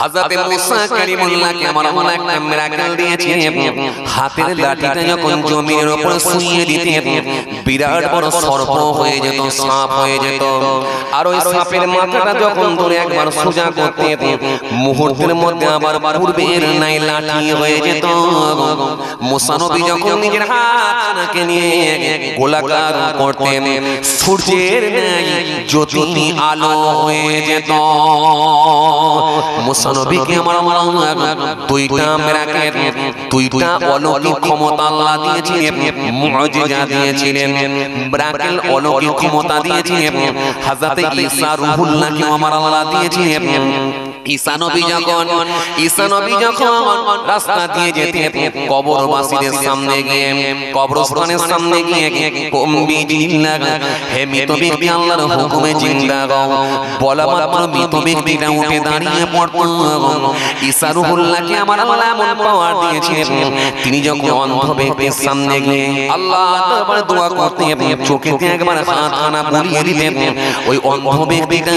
হযরত মুসা কালিমুল্লাহকে আমার আল্লাহ একটা মিরাকেল দিয়েছেন। হাতের লাঠিটা যখন জমির উপর শুইয়ে দিতেন, বিরাট বড় সর্প হয়ে যেত, সাপ হয়ে যেত। আর ওই সাপের মাথাটা যখন ধরে একবার সোজা করতেন, মুহূর্তের মধ্যে আবার পূর্বের নাই লাঠি হয়ে যেত। মুসা নবী যখন নিজের হাতটাকে নিয়ে গোলাকার করতেন, সূর্যের ন্যায় জ্যোতি আলো হয়ে যেত। মুসা নবীকে আমার দুইটা মিরাকেল, দুইটা অলৌকিক ক্ষমতা আল্লাহ দিয়েছিলেন, মুজিজা দিয়েছিলেন। মিরাকেল অলৌকিক ক্ষমতা দিয়েছিলেন। হযরত ঈসা রূহুল্লাহকে আমার আল্লাহ দিয়েছিলেন। ঈসা নবী যখন রাস্তা দিয়ে যেতেন, কবরবাসীদের সামনে গিয়ে, কবরস্থানের সামনে গিয়ে হে মৃত ব্যক্তি আল্লাহর হুকুমে জিন্দা হও বলা মাত্র মৃত ব্যক্তিটা উঠে দাঁড়িয়ে পড়তো। ঈসা রূহুল্লাহকে আমার আল্লাহ এমন পাওয়ার দিয়েছেন, তিনি যখন অন্ধ ব্যক্তির সামনে গিয়ে আল্লাহ দরবারে দোয়া করতেন, চোখেতে একবার হাতখানা বুলিয়ে দিতেন, ওই অন্ধ ব্যক্তিটা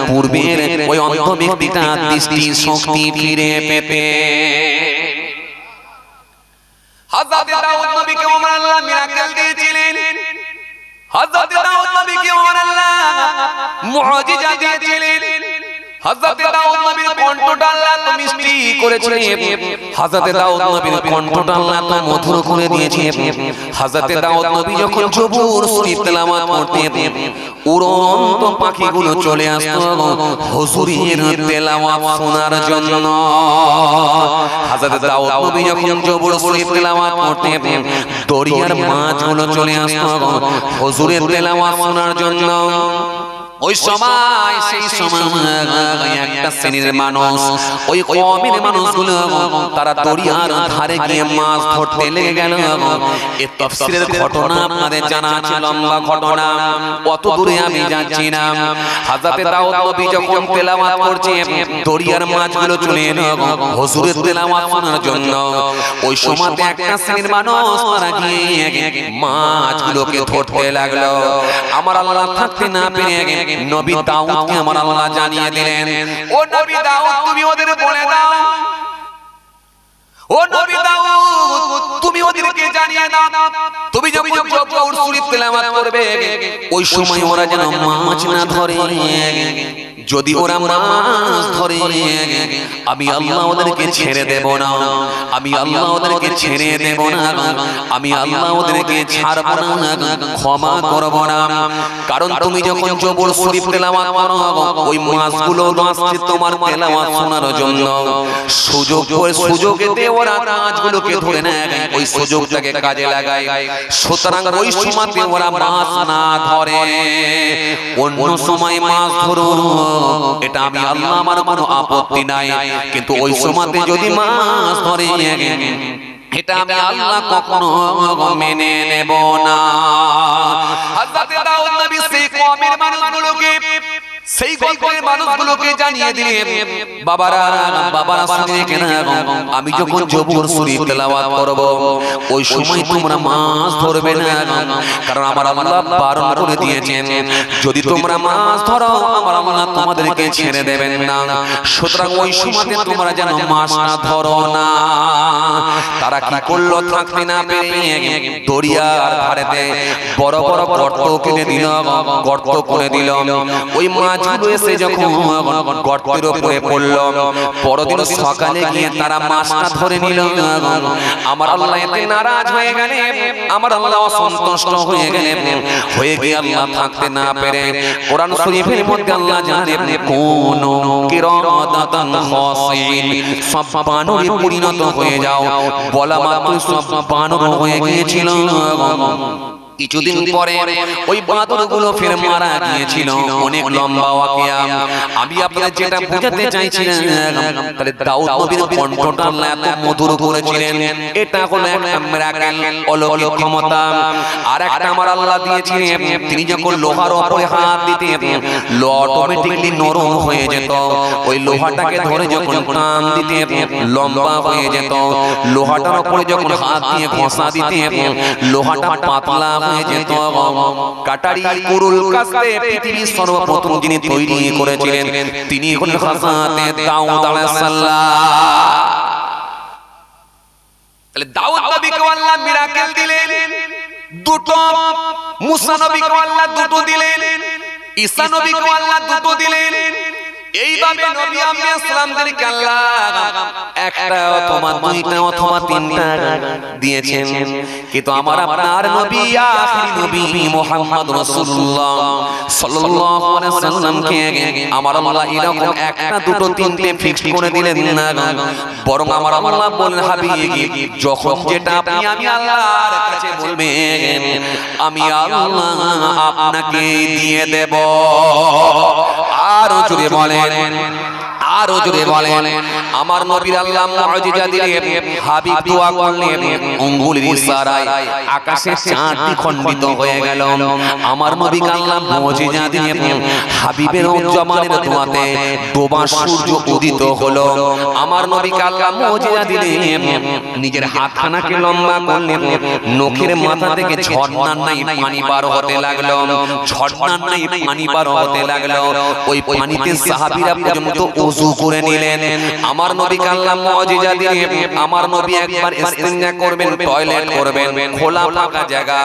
পূর্বের ওই অন্ধ ব্যক্তিটা দৃষ্টি শক্তি ফিরে পেতে। হযরত দাউদ নবীকে আমার আল্লাহ মিরাকেল দিয়েছিলেন। হযরত দাউদ নবীকে আমার আল্লাহ মুজিজা দিয়েছিলেন। হযরত দাউদ নবীর কণ্ঠটা আল্লাহ তো মিষ্টি করেছিলেন। হযরত দাউদ নবীর কণ্ঠটা আল্লাহ তো মধুর করে দিয়েছেন। হযরত দাউদ নবী যখন জবুর শরীফ তেলাওয়াত করতেন, উড়ন্ত পাখিগুলো চলে আসতো হুজুরের তেলাওয়াত শোনার জন্য। হযরত দাউদ নবী যখন জবুর শরীফ তেলাওয়াত করতেন, দরিয়ার মাছগুলো চলে আসতো হুজুরের তেলাওয়াত শোনার জন্য। ওই সময় সেই সময় একটা শ্রেণীর মানুষ, ওই কওমের মানুষগুলো তারা দরিয়ার ধারে গিয়ে মাছ ধরতে লেগে গেল। এই তাফসীরের ঘটনা আপনাদের জানা আছে, লম্বা ঘটনা, অত দূরে আমি যাচ্ছি না। হযরত দাউদ নবী যখন তেলাওয়াত করছেন, দরিয়ার মাছগুলো চলে এলো হুজুরের তেলাওয়াত শোনার জন্য। ওই সময়তে একটা শ্রেণীর মানুষ তারা গিয়ে মাছগুলোকে ধরতে লাগলো। আমার আল্লাহ থাকতে না পেরে নবী দাউদকে আমার আল্লাহ জানিয়ে দিলেন, ও নবী দাউদ তুমি ওদের বলে দাও, ও নবী দাউদ তুমি ওদেরকে জানিয়ে দাও, তুমি যখন জবুর শরীফ তেলাওয়াত করবে ওই সময় ওরা যেন মাছ না ধরে। যদি ওরা মাছ ধরে আমি আল্লাহ ওদেরকে ছেড়ে দেব না, আমি আল্লাহ ওদেরকে ছেড়ে দেব না, আমি আল্লাহ ওদেরকে ছাড়ব না, ক্ষমা করব না। কারণ তুমি যখন জবুর শরীফ তেলাওয়াত করো, ওই মাছগুলো আসছে তোমার তেলাওয়াত শোনার জন্য। সুযোগেতে ওরা মাছগুলোকে ধরে নেয়, ওই সুযোগটাকে কাজে লাগায়। সুতরাং ওই সময়তে ওরা মাছ না ধরে, অন্য সময় মাছ ধরো, এটা আমি আল্লাহ আমার কোনো আপত্তি নাই। কিন্তু ওই সময়তে যদি মাছ ধরে এটা আমি আল্লাহ কখনো মেনে নেব না। হযরত দাউদ নবী সেই কওমের মানুষগুলোকে, সেই গল্পের মানুষগুলোকে জানিয়ে দিলেন, বাবারা শুনে কেন, আমি যখন জবুর শরীফ তেলাওয়াত করব ওই সময় তোমরা মাছ ধরবে না, কারণ আমার আল্লাহ বারণ করে দিয়েছেন যদি তোমরা মাছ ধরো আমার আল্লাহ তোমাদেরকে ছেড়ে দেবেন না। সুতরাং ওই সময়তে তোমরা যেন মাছ না ধরো না। তারা কি করলো, থাকতে না পেরে দরিয়ার ধারেতে বড় বড় গর্ত কেটে দিল, গর্ত করে দিল। ওই মাছগুলো এসে যখন গর্তের উপরে পড়লো, পরদিন সকালে গিয়ে তারা মাছটা ধরে নিল। আমার আল্লাহ এতে নারাজ হয়ে গেলেন, আমার আল্লাহ অসন্তুষ্ট হয়ে গেলেন, হয়ে গিয়ে আল্লাহ থাকতে না পেরে কোরআন শরীফের মধ্যে আল্লাহ জানেন কোন কিরাদাতান খাসিন, সব বানরে পরিণত হয়ে যাও বলা মাত্র সব বানর হয়ে গিয়েছিল। কিছুদিন পরে ওই বাদরগুলো ফের মারা গিয়েছিল। অনেক লম্বা ওয়াকিয়া। আমি আপনাদের যেটা বোঝাতে চাইছিলাম, তাহলে দাউদ নবীর কণ্ঠটা আল্লাহ এত মধুর করেছিলেন, এটা হলো একটা মিরাকেল, অলৌকিক ক্ষমতা। আর একটা আমার আল্লাহ দিয়েছিলেন, তিনি যখন লোহার উপরে হাত দিতেন লোহা অটোমেটিক্যালি নরম হয়ে যেত। ওই লোহাটাকে ধরে যখন টান দিতেন লম্বা হয়ে যেত। লোহাটার উপরে যখন হাত দিয়ে ঘষা দিতেন লোহাটা পাতলা হয়ে যেত কাটারি কুরুল কাস্তে পৃথিবীর সর্বপ্রথম যিনি তৈরি করেছিলেন তিনি হলেন হযরত দাউদ আলাইহিস সালাম। তাহলে দাউদ নবীকে আল্লাহ মিরাকেল দিলেন দুটো, মুসা নবীকে আল্লাহ দুটো দিলেন, ঈসা নবীকে আল্লাহ দুটো দিলেন। এইভাবে নবী আলাইহিস সালামদেরকে আল্লাহ একটা অথবা দুইটা অথবা তিনটা দিয়েছেন। কিন্তু আমার আপনার নবী আখিরি নবী মুহাম্মদ রাসূলুল্লাহ সাল্লাল্লাহু আলাইহি ওয়াসাল্লামকে আমার আল্লাহ এরকম একটা দুটো তিনটে ফিক্স করে দিলেন না, বরং আমার আল্লাহ বলেন হাবিব যখন যেটা আপনি আমি আল্লাহর কাছে বলবেন আমি আল্লাহ আপনাকে দিয়ে দেব। আরো জোরে বলেন, আরো জোরে বলেন। আমার নবীর আল্লাহ মুজিজা দিলেন, হাবিব দোয়া করলেন, আঙ্গুলের ইশারায় আকাশে চাঁদটি খণ্ডিত হয়ে গেল। আমার নবীকে আল্লাহ মুজিজা দিলেন, হাবিবের জামানের দোয়াতে ডোবা সূর্য উদিত হলো। আমার নবীকে আল্লাহ মুজিজা দিলেন, নিজের হাতখানাকে লম্বা করলেন, নখের মাথা থেকে ঝর্ণার নাই পানি বার হতে লাগলো, ঝর্ণার নাই পানি বার হতে লাগলো। ওই পানিতে সাহাবীরা পর্যন্ত ওযু করে নিলেন। আমার নবীকে আল্লাহ মুজিজা দিলেন, আমার নবী একবার ইস্তিনজা করবেন, টয়লেট করবেন, খোলা ফাঁকা জায়গা,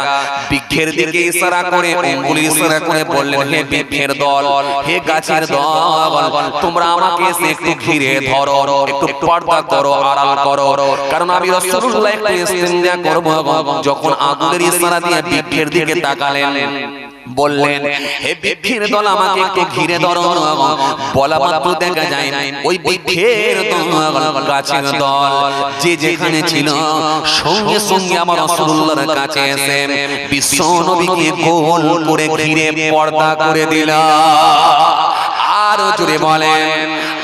বৃক্ষের দিকে ইশারা করে আঙ্গুল ইশারা করে বললেন, হে বৃক্ষের দল, হে গাছের দল, তোমরা আমাকে একটু ঘিরে ধরো, একটু পর্দা করো, আড়াল করো, কারণ আমি রাসূলুল্লাহ একটু ইস্তিনজা করব। যখন আঙ্গুলের ইশারা দিয়ে বৃক্ষের দিকে তাকালেন, বললেন, হে বৃক্ষের দল আমাকে একটু ঘিরে ধরো। বলা মাত্র দেখা যায় ওই বৃক্ষের দল, গাছের দল যে যেখানে ছিল সঙ্গে সঙ্গে আমার রাসূলুল্লাহর কাছে এসে বিশ্ব নবীকে গোল করে ঘিরে পর্দা করে দিল। আরো জোরে বলেন,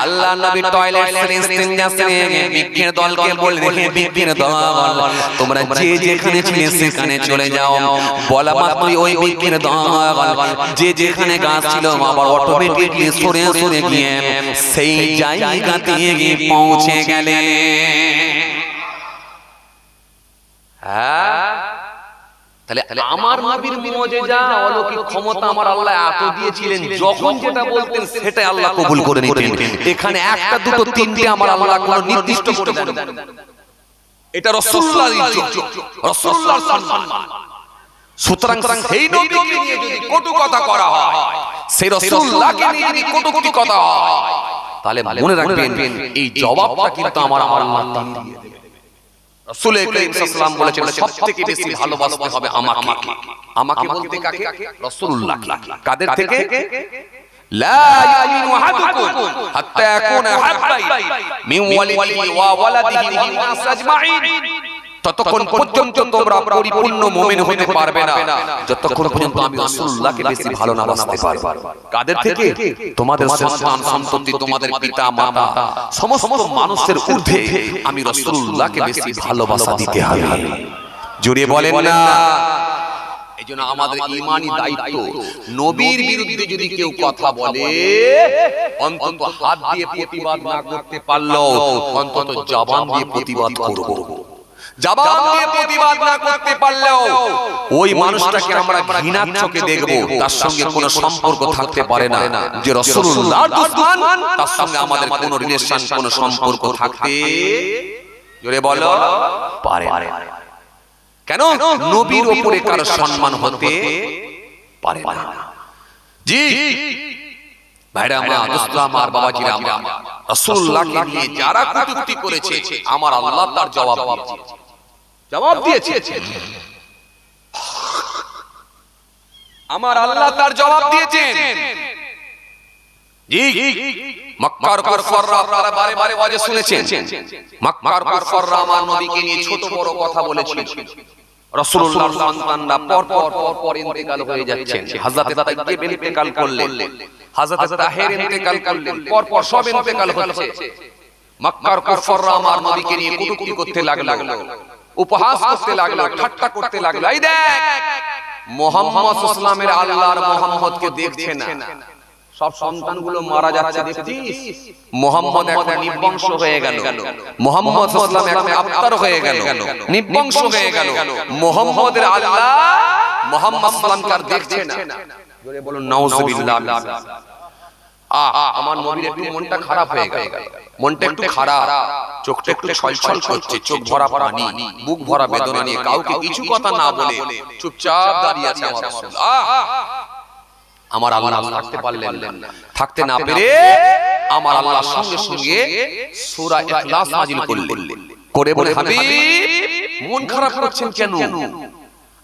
আল্লাহ নবী টয়লেট সেরে ইস্তিনজা সেরে বৃক্ষের দলকে বললেন, হে বৃক্ষের দল তোমরা যে যেখানে ছিলে সেখানে চলে যাও। বলা মাত্রই ওই বৃক্ষের দল যে যেখানে গাছ ছিল আবার অটোমেটিকলি সরে সরে গিয়ে সেই জায়গাতে গিয়ে পৌঁছে গেলে। হ্যাঁ, তাহলে আমার নবীর মুজিজা অলৌকিক ক্ষমতা আমার আল্লাহ এত দিয়েছিলেন, যখন যেটা বলতেন সেটা আল্লাহ কবুল করে নিতেন। এখানে একটা দুটো তিনটে আমার আল্লাহ কোনো নির্দিষ্ট করে দেন। এটা রাসূলুল্লাহর ইজ্জত, রাসূলুল্লাহর সম্মান। সুতরাং সেই নবীকে নিয়ে যদি কটু কথা করা হয়, সেই রাসূলুল্লাহকে নিয়ে যদি কটুক্তি কথা হয়, তাহলে মনে রাখবেন এই জবাবটা কিন্তু আমার আল্লাহ দিয়ে দেবেন। রাসূল করিম সাল্লাল্লাহু আলাইহি ওয়াসাল্লাম বলেছেন সবথেকে বেশি ভালোবাসতে হবে আমাকে। আমাকে বলতে কাকে? রাসূলুল্লাহকে। কাদের থেকে? লা ইয়ামিনু আহাদুকুম হাত্তা ইয়াকুনা হাব্বাই মিন ওয়ালিদিহি ওয়া ওয়ালাদিহি ওয়ান নাস আজমাইন। ততক্ষণ পর্যন্ত তোমরা পরিপূর্ণ মুমিন হতে পারবে না যতক্ষণ পর্যন্ত আমি রাসূলুল্লাহকে বেশি ভালো না বাসতে পারবো। কাদের থেকে? তোমাদের সন্তান সন্ততি, তোমাদের পিতা মাতা, সমস্ত মানুষের ঊর্ধ্বে আমি রাসূলুল্লাহকে বেশি ভালোবাসা দিতে হবে। জোরে বলেন না। এইজন্য আমাদের ঈমানি দায়িত্ব, নবীর বিরুদ্ধে যদি কেউ কথা বলে অন্তত হাত দিয়ে প্রতিবাদ না করতে পারলেও অন্তত জবান দিয়ে প্রতিবাদ করব। জবান দিয়ে প্রতিবাদ না করতে পারলেও ওই মানুষটাকে আমরা ঘৃণার চোখে দেখব, তার সঙ্গে কোনো সম্পর্ক থাকতে পারে না। যে রাসূলুল্লাহর দুশমন তার সঙ্গে আমাদের কোনো রিলেশন, কোনো সম্পর্ক থাকতে জোরে বলো পারে না। কেন? নবীর উপরে কারো সম্মান হতে পারে না। জি ভাইরা আমার, দোস্তরা আমার, বাবাজিরা আমার, রাসূলুল্লাহকে নিয়ে যারা কটূক্তি করেছে আমার আল্লাহ তার জবাব দিয়েছে। আমার আল্লাহ তার জবাব দিয়েছেন। জি মক্কার কুফাররা আপনারা বারে বারে ওয়াজে শুনেছেন, মক্কার কুফাররা আমার নবীকে নিয়ে ছোট বড় কথা বলেছিল। রাসূলুল্লাহর সন্তানরা পর ইন্তেকাল হয়ে যাচ্ছেন। হযরত তাইয়্যিব ইন্তেকাল করলেন, হযরত তাহের ইন্তেকাল করলেন, পর সব ইন্তেকাল হচ্ছে। মক্কার কুফাররা আমার নবীকে নিয়ে কটূক্তি করতে লাগলো, উপহাস করতে লাগলো, ঠাট্টা করতে লাগলো। এই দেখ মুহাম্মদ সাল্লাল্লাহু আলাইহি ওয়াসাল্লামের আল্লাহর মুহাম্মদকে দেখছে না, সব সন্তানগুলো মারা যাচ্ছে দেখছিস, মুহাম্মদ এখন নিবংশ হয়ে গেল, মুহাম্মদ সাল্লাল্লাহু আলাইহি ওয়াসাল্লাম এখন আফতার হয়ে গেল, নিবংশ হয়ে গেল। মুহাম্মদের আল্লাহ মুহাম্মদ সাল্লাল্লাহু আলাইহি ওয়াসাল্লামকে আর দেখছে না। জোরে বলুন নাউজুবিল্লাহ। আমার নবীর একটু মনটা খারাপ হয়ে গেল, মনটা একটু খারাপ, চোখটা একটু ছলছল করছে, চোখ ভরা পানি, বুক ভরা বেদনা নিয়ে কাউকে কিছু কথা না বলে চুপচাপ দাঁড়িয়ে আছে আমার রাসূল। আমার আল্লাহ থাকতে পারলেন না, থাকতে না পেরে আমার আল্লাহ সঙ্গে সঙ্গে সূরা ইখলাস নাযিল করলেন, করে বলে হাবিব মন খারাপ করছেন কেন,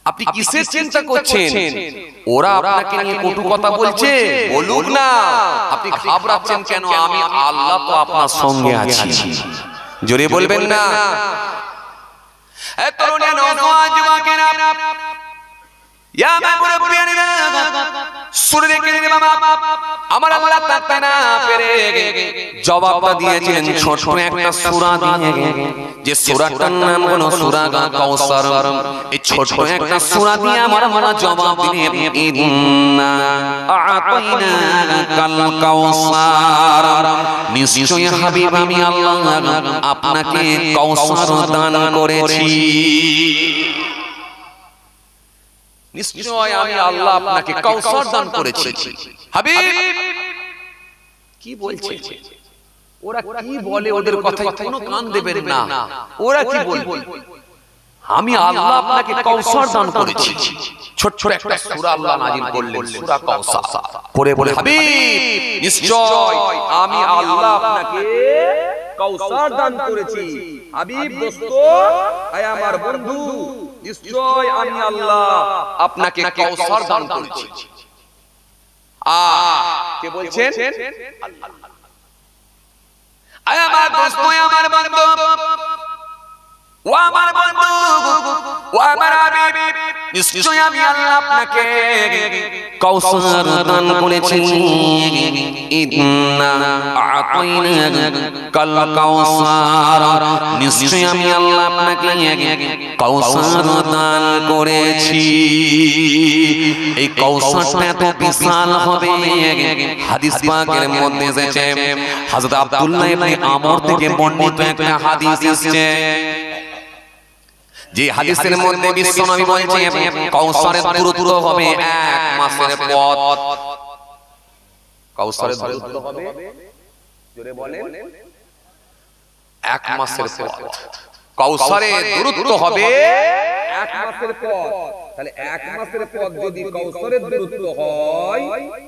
আপনি কিসের চিন্তা করছেন, ওরা আপনাকে নিয়ে কটু কথা বলছে, বলুক না, আপনি ঘাবড়াচ্ছেন কেন, আমি আল্লাহ তো আপনার সঙ্গে আছি। জোরে বলবেন না। এ তরুণী নওজোয়ান যুবকেরা, ইয়া মুরব্বিয়ানা, শুনে রেখে বাবা, আমার আল্লাহ থাকতে না পেরে জবাবটা দিয়েছিলেন ছোট একটা সূরা দিয়ে, যে সূরাটার নাম হলো সূরা কাউসার। এই ছোট একটা সূরা দিয়ে আমার আল্লাহ জবাব দিলেন, ইন্না আ'তাইনাকাল কাউসার, নিশ্চয়ই হাবিব আমি আল্লাহ আপনাকে কাউসার দান করেছি, নিশ্চয় আমি আল্লাহ আপনাকে কাউসার দান করেছি। হাবিব কি বলছে, ওরা কি বলে, ওদের কথায় কোনো কান দেবেন না, ওরা কি বলবে, আমি আল্লাহ আপনাকে কাউসার দান করেছি। ছোট ছোট একটা সূরা আল্লাহ নাযিল করলেন, সূরা কাউসার, করে বলে হাবিব নিশ্চয় আমি আল্লাহ আপনাকে কাউসার দান করেছি। হাবিব দোস্ত, আয় আমার বন্ধু, নিশ্চয় আমি আল্লাহ আপনাকে কাউসার দান করেছি। কে বলছেন? আয় আমার দোস্ত, আমার বন্ধু, ও আমার বন্ধু, ও আমার হাবিব, নিশ্চয় আমি আল্লাহ আপনাকে কাউসার দান করেছি। ইন্না আ'তাইনাকাল কাউসার, নিশ্চয় আমি আল্লাহ আপনাকে কাউসার দান করেছি। এই কাউসারটা এত বিশাল হবে, হাদিস পাকের মধ্যে এসেছে, হযরত আব্দুল্লাহ ইবনে আমর থেকে বর্ণিত একটা হাদিস এসেছে, যে হাদিসের মধ্যে বিশ্বনবী বলেছেন কাউসারের দূরত্ব হবে 1 মাসের পথ। কাউসারের দূরত্ব হবে, জোরে বলেন, 1 মাসের পথ। কাউসারের দূরত্ব হবে 1 মাসের পথ। তাহলে 1 মাসের পথ যদি কাউসারের দূরত্ব হয়,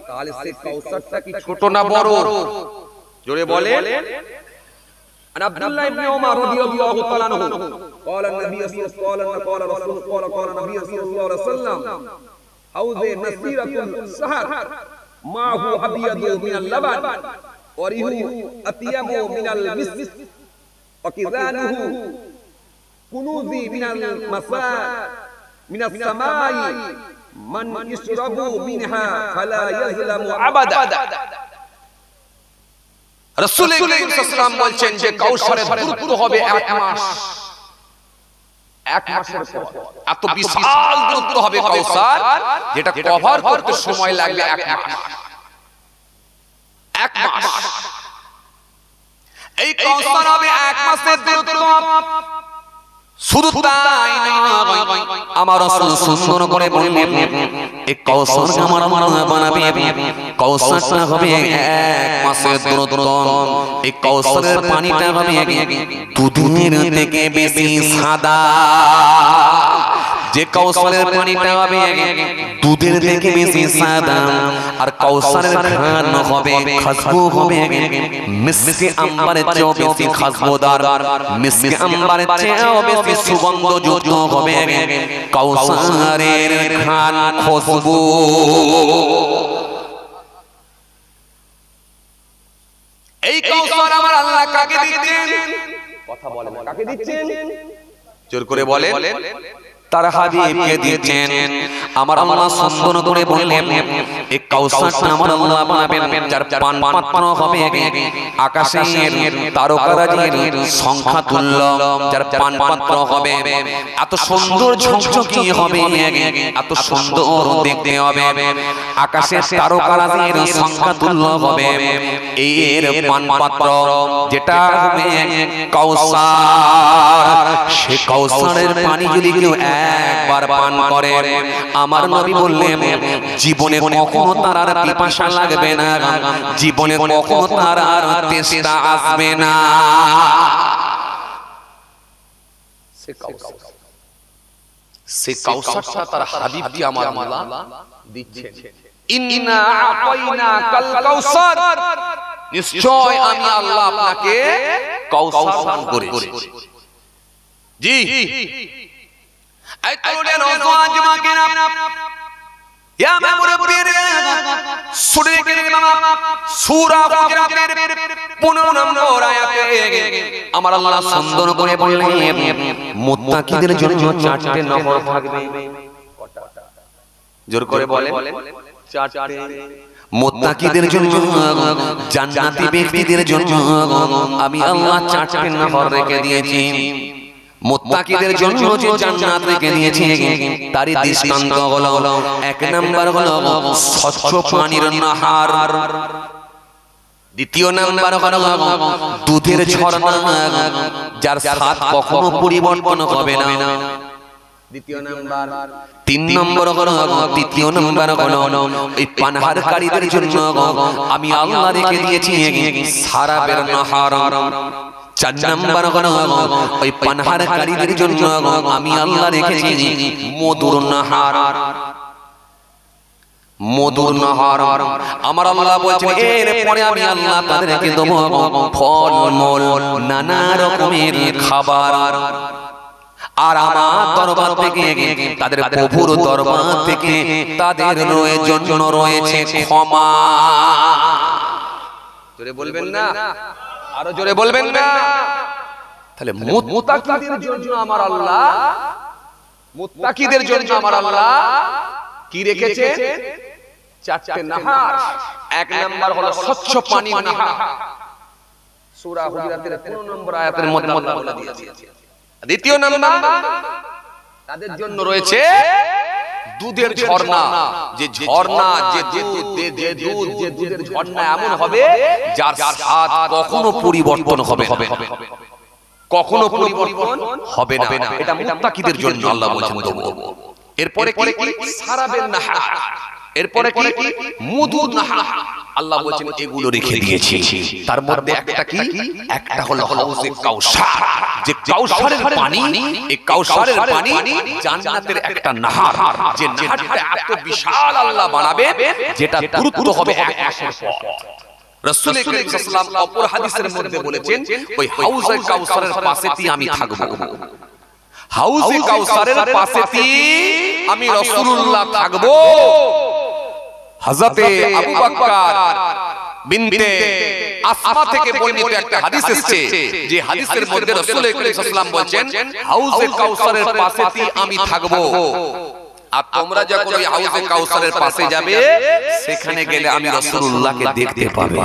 তাহলে সেই কাউসারটা কি ছোট না বড়? জোরে বলেন। عن عبد الله بن عمر رضي الله تعالى عنه قال النبي صلى الله عليه وسلم قال رسول قال النبي صلى الله عليه وسلم حوض مسيرة السهر معه أبيض من اللبن وريح أطيب من المسك وكذانه كنوز من المساء من السماء من يشرب منها فلا يظلم أبدا। রাসূল সাল্লাল্লাহু আলাইহি ওয়াসাল্লাম বলছেন যে কাউসারের দূরত্ব হবে 1 মাস, 1 মাসের পর। এত বিশাল দূরত্ব হবে কাউসার, যেটা কভার করতে সময় লাগবে 1 মাস। 1 মাস এই কাউসার হবে 1 মাসের দূরত্ব। শুধু তাই নয়, আমার রাসূল সুন্দর করে বললেন এই কাউসার আমার বানাবে, কাউসারটা হবে 1 মাসের দূরত্ব। এই কাউসারের পানিটা হবে দুধের থেকে বেশি সাদা। যে কাউসারের পানিটা হবে দুধের থেকে বেশি সাদা, আর কাউসারের ঘ্রাণ হবে, খুশবু হবে মিসকে আম্বারের চেয়েও বেশি খুশবুদার, মিসকে আম্বারের চেয়েও বেশি সুগন্ধযুক্ত হবে কাউসারের ঘ্রাণ, খুশবু। এই কাউসার আমার আল্লাহ কাকে দিচ্ছেন? কথা বলেন, কাকে দিচ্ছেন? জোর করে বলেন। তার হাবিবকে দিয়েছেন। আমার আল্লাহ সুন্দর করে বললেন এই কাউসারটা আমার আল্লাহ বানাবেন, যার পান পাত্র হবে আকাশের তারকারাজির সংখ্যা তুল্য, যার পান পাত্র হবে এত সুন্দর ঝকঝকি হবে, এত সুন্দর দেখতে হবে, আকাশের তারকারাজির সংখ্যা তুল্য হবে এর পান পাত্র, যেটা হবে কাউসার। সে কাউসারের পানি যদি কেউ একবার পান করে, আমার নবী বললেন জীবনে কখনো তার আর পিপাসা লাগবে না, জীবনে কখনো তার আর তেষ্টা আসবে না। সে কাউসারটা তার হাবিবকে আমার আল্লাহ দিচ্ছেন। ইন্না আতাইনাকাল কাউসার, নিশ্চয় আমি আল্লাহ আপনাকে কাউসার দান করেছি। জি এই তরুণ নওজোয়ান যুবকেরা, ইয়া মুরব্বির সুরেকের ইমাম সূরা হুজরাতের 15 নম্বর আয়াতে আমার আল্লাহ সুন্দর করে বললেন মুত্তাকিদের জন্য চারটি নহর থাকবে। জোর করে বলেন চারটি। মুত্তাকিদের জন্য, জান্নাতি ব্যক্তিদের জন্য আমি আল্লাহ চারটি নহর রেখে দিয়েছি। মুত্তাকিদের জন্য যে জান্নাত রেখে দিয়েছি তারই দৃষ্টান্ত হলো, এক নাম্বার হলো স্বচ্ছ পানির নাহার, দ্বিতীয় নাম্বার হলো দুধের ঝর্ণা যার স্বাদ কখনো পরিবর্তন হবে না, দ্বিতীয় নাম্বার, তিন নম্বর হলো, তৃতীয় নম্বর হলো এই পানহারকারীদের জন্য আমি আল্লাহ রেখে দিয়েছি সারাবের নাহার, চার নাম্বার হলো ওই পানহারকারীদের জন্য আমি আল্লাহ রেখেছি মধুর নাহার। মধুর নাহার আমার আল্লাহ বলছেন এরপরে আমি আল্লাহ তাদেরকে দেব ফল মূল নানা রকমের খাবার, আর আমার দরবার থেকে, তাদের প্রভুর দরবার থেকে তাদের জন্য রয়েছে ক্ষমা। জোরে বলবেন না, আরো জোরে বলবেন না। তাহলে মুত্তাকিদের জন্য আমার আল্লাহ, মুত্তাকিদের জন্য আমার আল্লাহ কি রেখেছে? চারটি নাহার। এক নাম্বার হলো স্বচ্ছ পানির নাহার, সূরা হুজরাতের 15 নম্বর আয়াতের মধ্যে বলে দিয়েছে। দ্বিতীয় নাম্বার তাদের জন্য রয়েছে দুধের ঝর্ণা, যে ঝর্ণা, যে দুধের ঝর্ণা এমন হবে যার স্বাদ কখনো পরিবর্তন হবে না, কখনো পরিবর্তন হবে না। এটা মুত্তাকিদের জন্য আল্লাহ বলেছেন দেব। এরপরে কি? সারাবেন নাহার। এরপরে কি? মধুর নাহার। আল্লাহ বলেছেন এগুলো রেখে দিয়েছি। তার মধ্যে একটা কি? একটা হলো হাউজে কাউসার, যে কাউসারের পানি, এই কাউসারের পানি জান্নাতের একটা নাহার, যে নাহারটা এত বিশাল আল্লাহ বানাবে যেটা দূরত্ব হবে 100 পথ। রাসূল করিম সাল্লাল্লাহু আলাইহি ওয়াসাল্লাম অপর হাদিসের মধ্যে বলেছেন ওই হাউজে কাউসারের পাশেই আমি থাকব। হাউজে কাউসারের পাশেই আমি রাসূলুল্লাহ থাকব। হযরতে আবু বকর বিনতে আসমা থেকে বর্ণিত একটা হাদিস এসেছে, যে হাদিসের মধ্যে রাসূল করিম সাল্লাল্লাহু আলাইহি ওয়াসাল্লাম বলেন হাউজে কাউসারের পাশেই আমি থাকব, আর তোমরা যখন ওই হাউজে কাউসারের পাশে যাবে সেখানে গেলে আমি রাসূলুল্লাহকে দেখতে পাবে।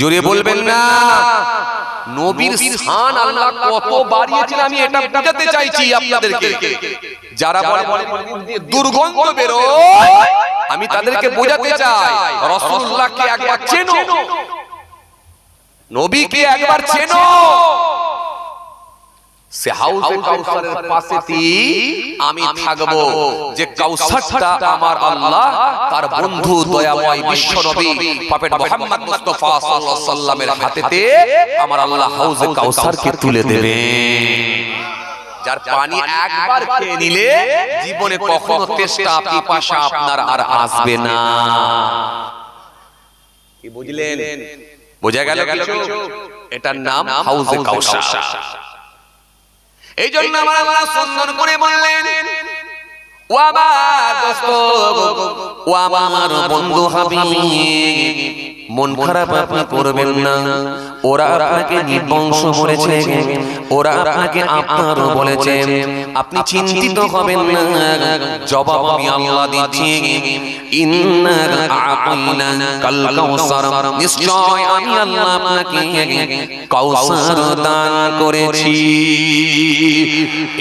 জোরে বলবেন না। নবীর শান আল্লাহ কত বাড়িয়েছেন আমি এটা বোঝাতে চাইছি আপনাদেরকে। যারা বলে দুর্গন্ধ বেরোয় আমি তাদেরকে বোঝাতে চাই রাসূলুল্লাহকে একবার চেনো, নবীকে একবার চেনো। সে হাউজে কাউসারের পাশেই আমি থাকব, যে কাউসারটা আমার আল্লাহ তার বন্ধু দয়াময় বিশ্ব নবী প্রফেট মুহাম্মদ মুস্তাফা সাল্লাল্লাহু আলাইহি সাল্লামের হাতেতে আমার আল্লাহ হাউজে কাউসারকে তুলে দেবে, যার পানি একবার খেয়ে নিলে জীবনে কখনো তেষ্টা পিপাসা আপনার আর আসবে না। কি বুঝলেন? বোঝা গেল কিছু? এটার নাম হাউজে কাউসার। এই জন্য আমার আল্লাহ সুন্দর করে বললেন ও আমার দোস্ত, ও আমার বন্ধু হাবিব, মন খারাপ আপনি করবেন না। ওরা আপনাকে নির্বংশ বলেছে, ওরা আপনাকে আপনারও বলেছে, আপনি চিন্তিত হবেন না। জবাব আমি আল্লাহ দিচ্ছি, ইন্না আ'তাইনাকাল কাউসার, নিশ্চয় আমি আল্লাহ আপনাকে কাউসার দান করেছি।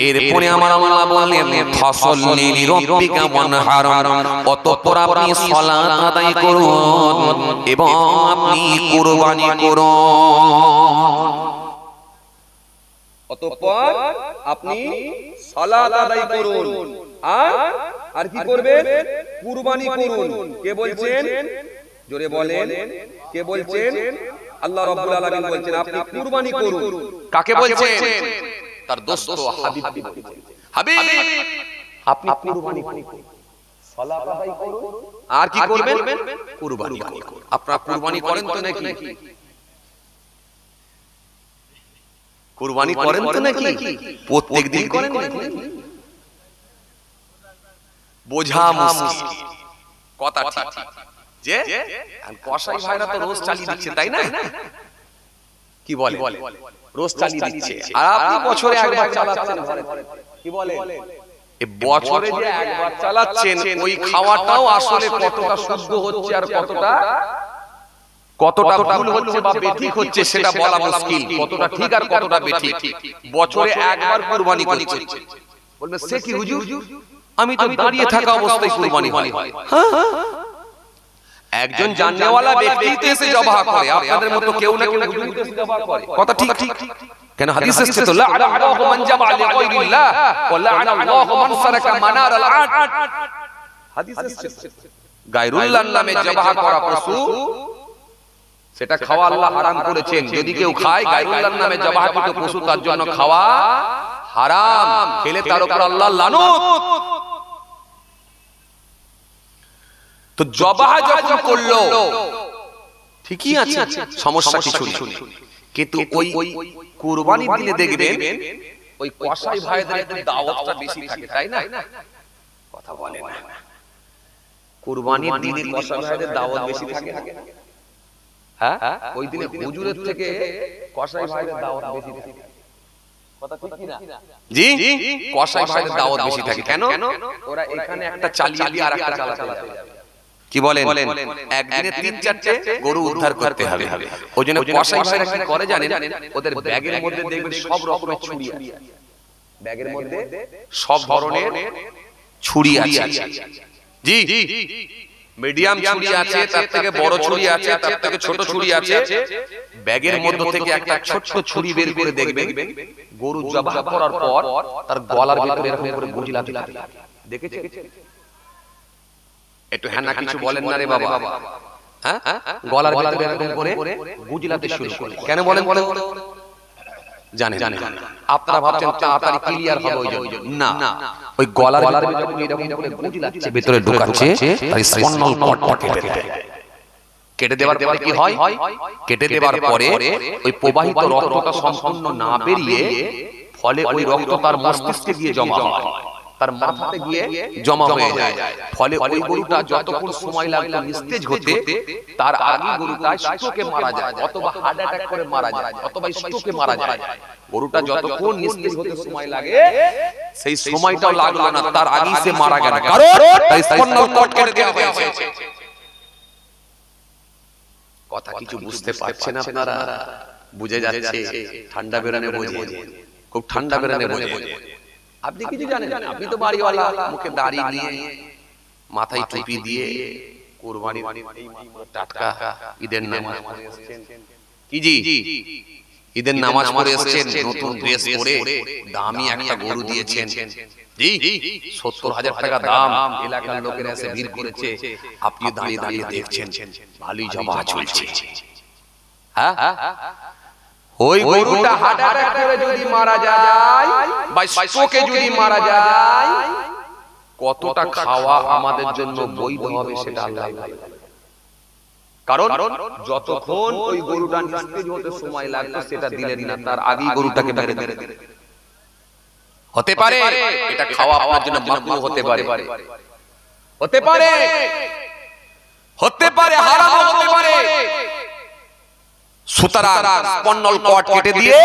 এরপরে আমার আল্লাহ বলেন, ফাসাল্লি লিরাব্বিকা ওয়ানহার, অতঃপর আপনি সালাত আদায় করুন এবং আপনি কুরবানি করুন। অতঃপর আপনি সালাত আদায় করুন আর কি করবেন? কুরবানি করুন। কে বলছেন? জোরে বলেন, কে বলছেন? আল্লাহ রাব্বুল আলামিন বলছেন আপনি কুরবানি করুন। কাকে বলছেন? তার দোস্ত হাবিবকে বলছেন, হাবিব আপনি কুরবানি করুন, সালাত আদায় করুন আর কি করবেন? কুরবানি করুন। আপনারা কুরবানি করেন তো নাকি? কুরবানি করেন তো নাকি? প্রত্যেকদিন করেন নাকি? বোঝা মুশকিল, কথা ঠিক যে কসাই ভাইরা তো রোজ চালিয়ে দিচ্ছে, তাই না? কি বলে? রোজ চালিয়ে দিচ্ছে, আর আপনি বছরে একবার চালাচ্ছেন। কি বলে? এই বছরে যে একবার চালাচ্ছেন, ওই খাওয়াটাও আসলে কতটা শুদ্ধ হচ্ছে আর কতটা ভুল হচ্ছে বা বেঠিক হচ্ছে সেটা বলা মুশকিল। কতটা ঠিক আর কতটা বেঠিক বছরে একবার কুরবানি করছে। বলবে সে কি হুজুর, আমি তো দাঁড়িয়ে থাকা অবস্থায় কুরবানি হয়। একজন জাননেওয়ালা ব্যক্তি তো এসে জবাহ করে, আপনাদের মতো কেউ না কেউ এসে জবাহ করে। কথা ঠিক ঠিক কেন? হাদিস এসেছে তো, লা'আনা আল্লাহু মান জামা লিগায়রিল্লাহ ওয়া লা'আনা আল্লাহু মান সারাকা মানার আল-আদ। হাদিস এসেছে গায়রুল্লাহর নামে জবাহ করা পশু, সেটা খাওয়া আল্লাহ হারাম করেছেন। যদি কেউ খায় গায়রুল্লাহর নামে জবাহকৃত পশু, তার জন্য খাওয়া হারাম, খেলে তার উপর আল্লাহর লানত। তো জবাহ যখন করলো ঠিকই আছে, সমস্যা কিছু নেই, কিন্তু ওই কুরবানির দিনে দেখবেন ওই কসাই ভাইদের একটু দাওয়াতটা বেশি থাকে, তাই না? কথা বলে না, কুরবানির দিনে কসাই ভাইদের দাওয়াত বেশি থাকে। হ্যাঁ, ওই দিনে হুজুরের থেকে কসাই ভাইদের দাওয়াত বেশি থাকে। কথা ঠিক কি না? জি, কসাই ভাইদের দাওয়াত বেশি থাকে। কেন? ওরা এখানে একটা চালিয়ে দিয়ে আরেকটা চালাতে যাবে। কি বলেন? একদিনে ৩-৪টে গরু উদ্ধার করতে হবে। ওইজন্য কসাই ভাইরা কি করে জানেন? ওদের ব্যাগের মধ্যে দেখবেন সব রকমের ছুরি আছে। ব্যাগের মধ্যে সব ধরনের ছুরি আছে। জি, মিডিয়াম ছুরি আছে, তার থেকে বড় ছুরি আছে, তার থেকে ছোট ছুরি আছে। ব্যাগের মধ্যে থেকে একটা ছোট্ট ছুরি বের করে দেখবেন, গরু জবাহ করার পর তার গলার ভিতরে এরকম করে গুঁজি লাগাতে থাকে। দেখেছেন? একটু হ্যাঁ না কিছু বলেন না রে বাবা। হ্যাঁ, গলার ভিতরে এরকম করে গুঁজি লাগাতে শুরু করে। কেন বলেন? জানেন? আপনারা ভাবছেন তাড়াতাড়ি ক্লিয়ার হবে ওই জন্য না, ওই গলার ভিতরে এরকম করে গুঁজি লাগছে, ভিতরে ঢোকাচ্ছে, তাই স্পন্ডল কর্ডটা কেটে দেওয়ার পরে কি হয়? কেটে দেওয়ার পরে ওই প্রবাহিত রক্তটা সম্পূর্ণ না বেরিয়ে, ফলে ওই রক্ত তার মস্তিষ্কে গিয়ে জমা হয়, তার মাথাতে গিয়ে জমা হয়ে যায়। ফলে ওই গরুটা যতক্ষণ সময় লাগতো নিস্তেজ হতে, তার আগে গরুটা স্ট্রোকে মারা যায়, অথবা হার্ট অ্যাটাক করে মারা যায়, অথবা স্ট্রোকে মারা যায়। গরুটা যতক্ষণ নিস্তেজ হতে সময় লাগে, সেই সময়টাও লাগলো না, তার আগেই সে মারা গেল, কারণ তাই স্পন্ডল কর্ড কেটে দেওয়া হয়েছে। কথা কিছু বুঝতে পারছেন আপনারা? বুঝে যাচ্ছে? ঠান্ডা বেরানে বোঝে, খুব ঠান্ডা বেরানে বোঝে। আপনি কিছু জানেন? আপনি তো বাড়িওয়ালা, মুখে দাড়ি নিয়ে, মাথায় টুপি দিয়ে, কুরবানির টাটকা ঈদের নামাজ পড়ে এসেছেন। কি জি, ঈদের নামাজ পড়ে এসেছেন, নতুন ড্রেস পরে, দামি একটা গরু দিয়েছেন। জি, ৭০,০০০ টাকা দাম। এলাকার লোকেরা এসে ভিড় করেছে, আপনি দাঁড়িয়ে দাঁড়িয়ে দেখছেন, ভালোই জমা চলছে। হ্যাঁ, ওই গরুটা হার্ট অ্যাটাক করে যদি মারা যায় বা স্ট্রোকে যদি মারা যায়, কতটা খাওয়া আমাদের জন্য বৈধ হবে সেটা আল্লাহ জানে। কারণ যতক্ষণ ওই গরুটা নিস্তেজ হতে সময় লাগতো সেটা দিলেন না, তার আগেই গরুটাকে মেরে দিলেন। হতে পারে এটা খাওয়া আপনার জন্য মাকরুহ হতে পারে, হতে পারে হারাম হতে পারে, সুতরাং স্পন্ডল কর্ড কেটে দিয়ে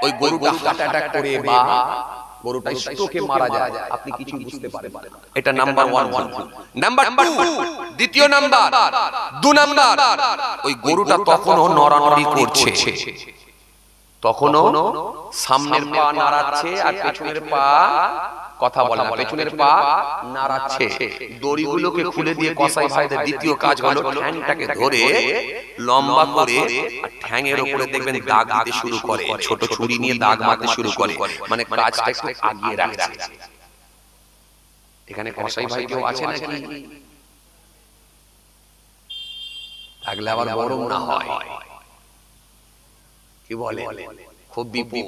ওই গরুটা হার্ট অ্যাটাক করে বা গরুটা স্ট্রোকে মারা যায়, আপনি কিছু বুঝতে পারেন না। এটা নাম্বার 1 ভুল। নাম্বার 2, দ্বিতীয় নাম্বার, 2 নাম্বার, ওই গরুটা তখনও নড়ানড়ি করছে, তখনও সামনের পা নাড়াচ্ছে আর পেছনের পা কথা বলে না, পেছনের পা নাড়াচ্ছে। দড়িগুলোকে খুলে দিয়ে কসাই ভাইদের দ্বিতীয় কাজ হলো ঠ্যাংটাকে ধরে লম্বা করে আর ঠ্যাংয়ের উপরে দেখবেন দাগ দিতে শুরু করে, ছোট ছুরি নিয়ে দাগ মারতে শুরু করে, মানে কাজটা একটু আগিয়ে রাখছে। এখানে কসাই ভাই কেউ আছে নাকি? থাকলে আবার গরম না হয়, কি বলে? খুব বিপদ,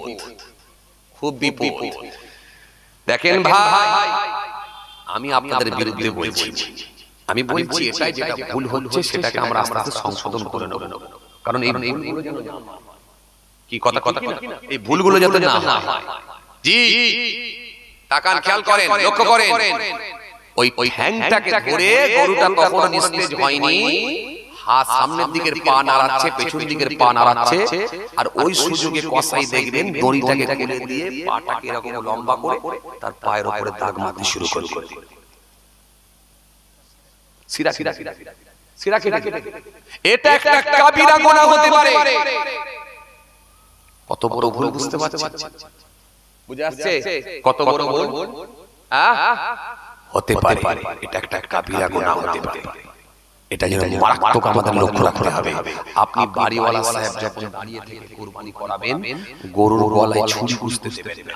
খুব বিপদ। দেখেন ভাই, আমি আপনাদের বিরুদ্ধে বলছি, আমি বলছি এটাই যেটা ভুল হচ্ছে সেটাকে আমরা আস্তে আস্তে সংশোধন করে নেব, কারণ এই ভুলগুলো যেন কি কথা এই ভুলগুলো যাতে না হয়। জি, তাকান, খেয়াল করেন, লক্ষ্য করেন, ওই ঠ্যাংটাকে ধরে গরুটা তখন নিস্তেজ হয়নি, হাত সামনের দিকের পা নাড়াচ্ছে, পেছন দিকের পা নাড়াচ্ছে, আর ওই সুযোগে কসাই দেখবেন দড়িটাকে খুলে দিয়ে পাটাকে এরকম লম্বা করে তার পায়ের উপরে দাগ মারতে শুরু করে। এটা একটা কাবিরা গুনাহ হতে পারে। কত বড় ভুল বুঝতে পারছেন? বুঝে আসছে কত বড় ভুল হতে পারে? এটা একটা কাবিরা গুনাহ হতে পারে। এটা যেন মারাত্মক আমাদের লক্ষ্য রাখতে হবে। আপনি বাড়িওয়ালা সাহেব যখন দাঁড়িয়ে থেকে কুরবানি করাবেন, গরুর গলায় ছুরি ঘুষতে দেবেন না,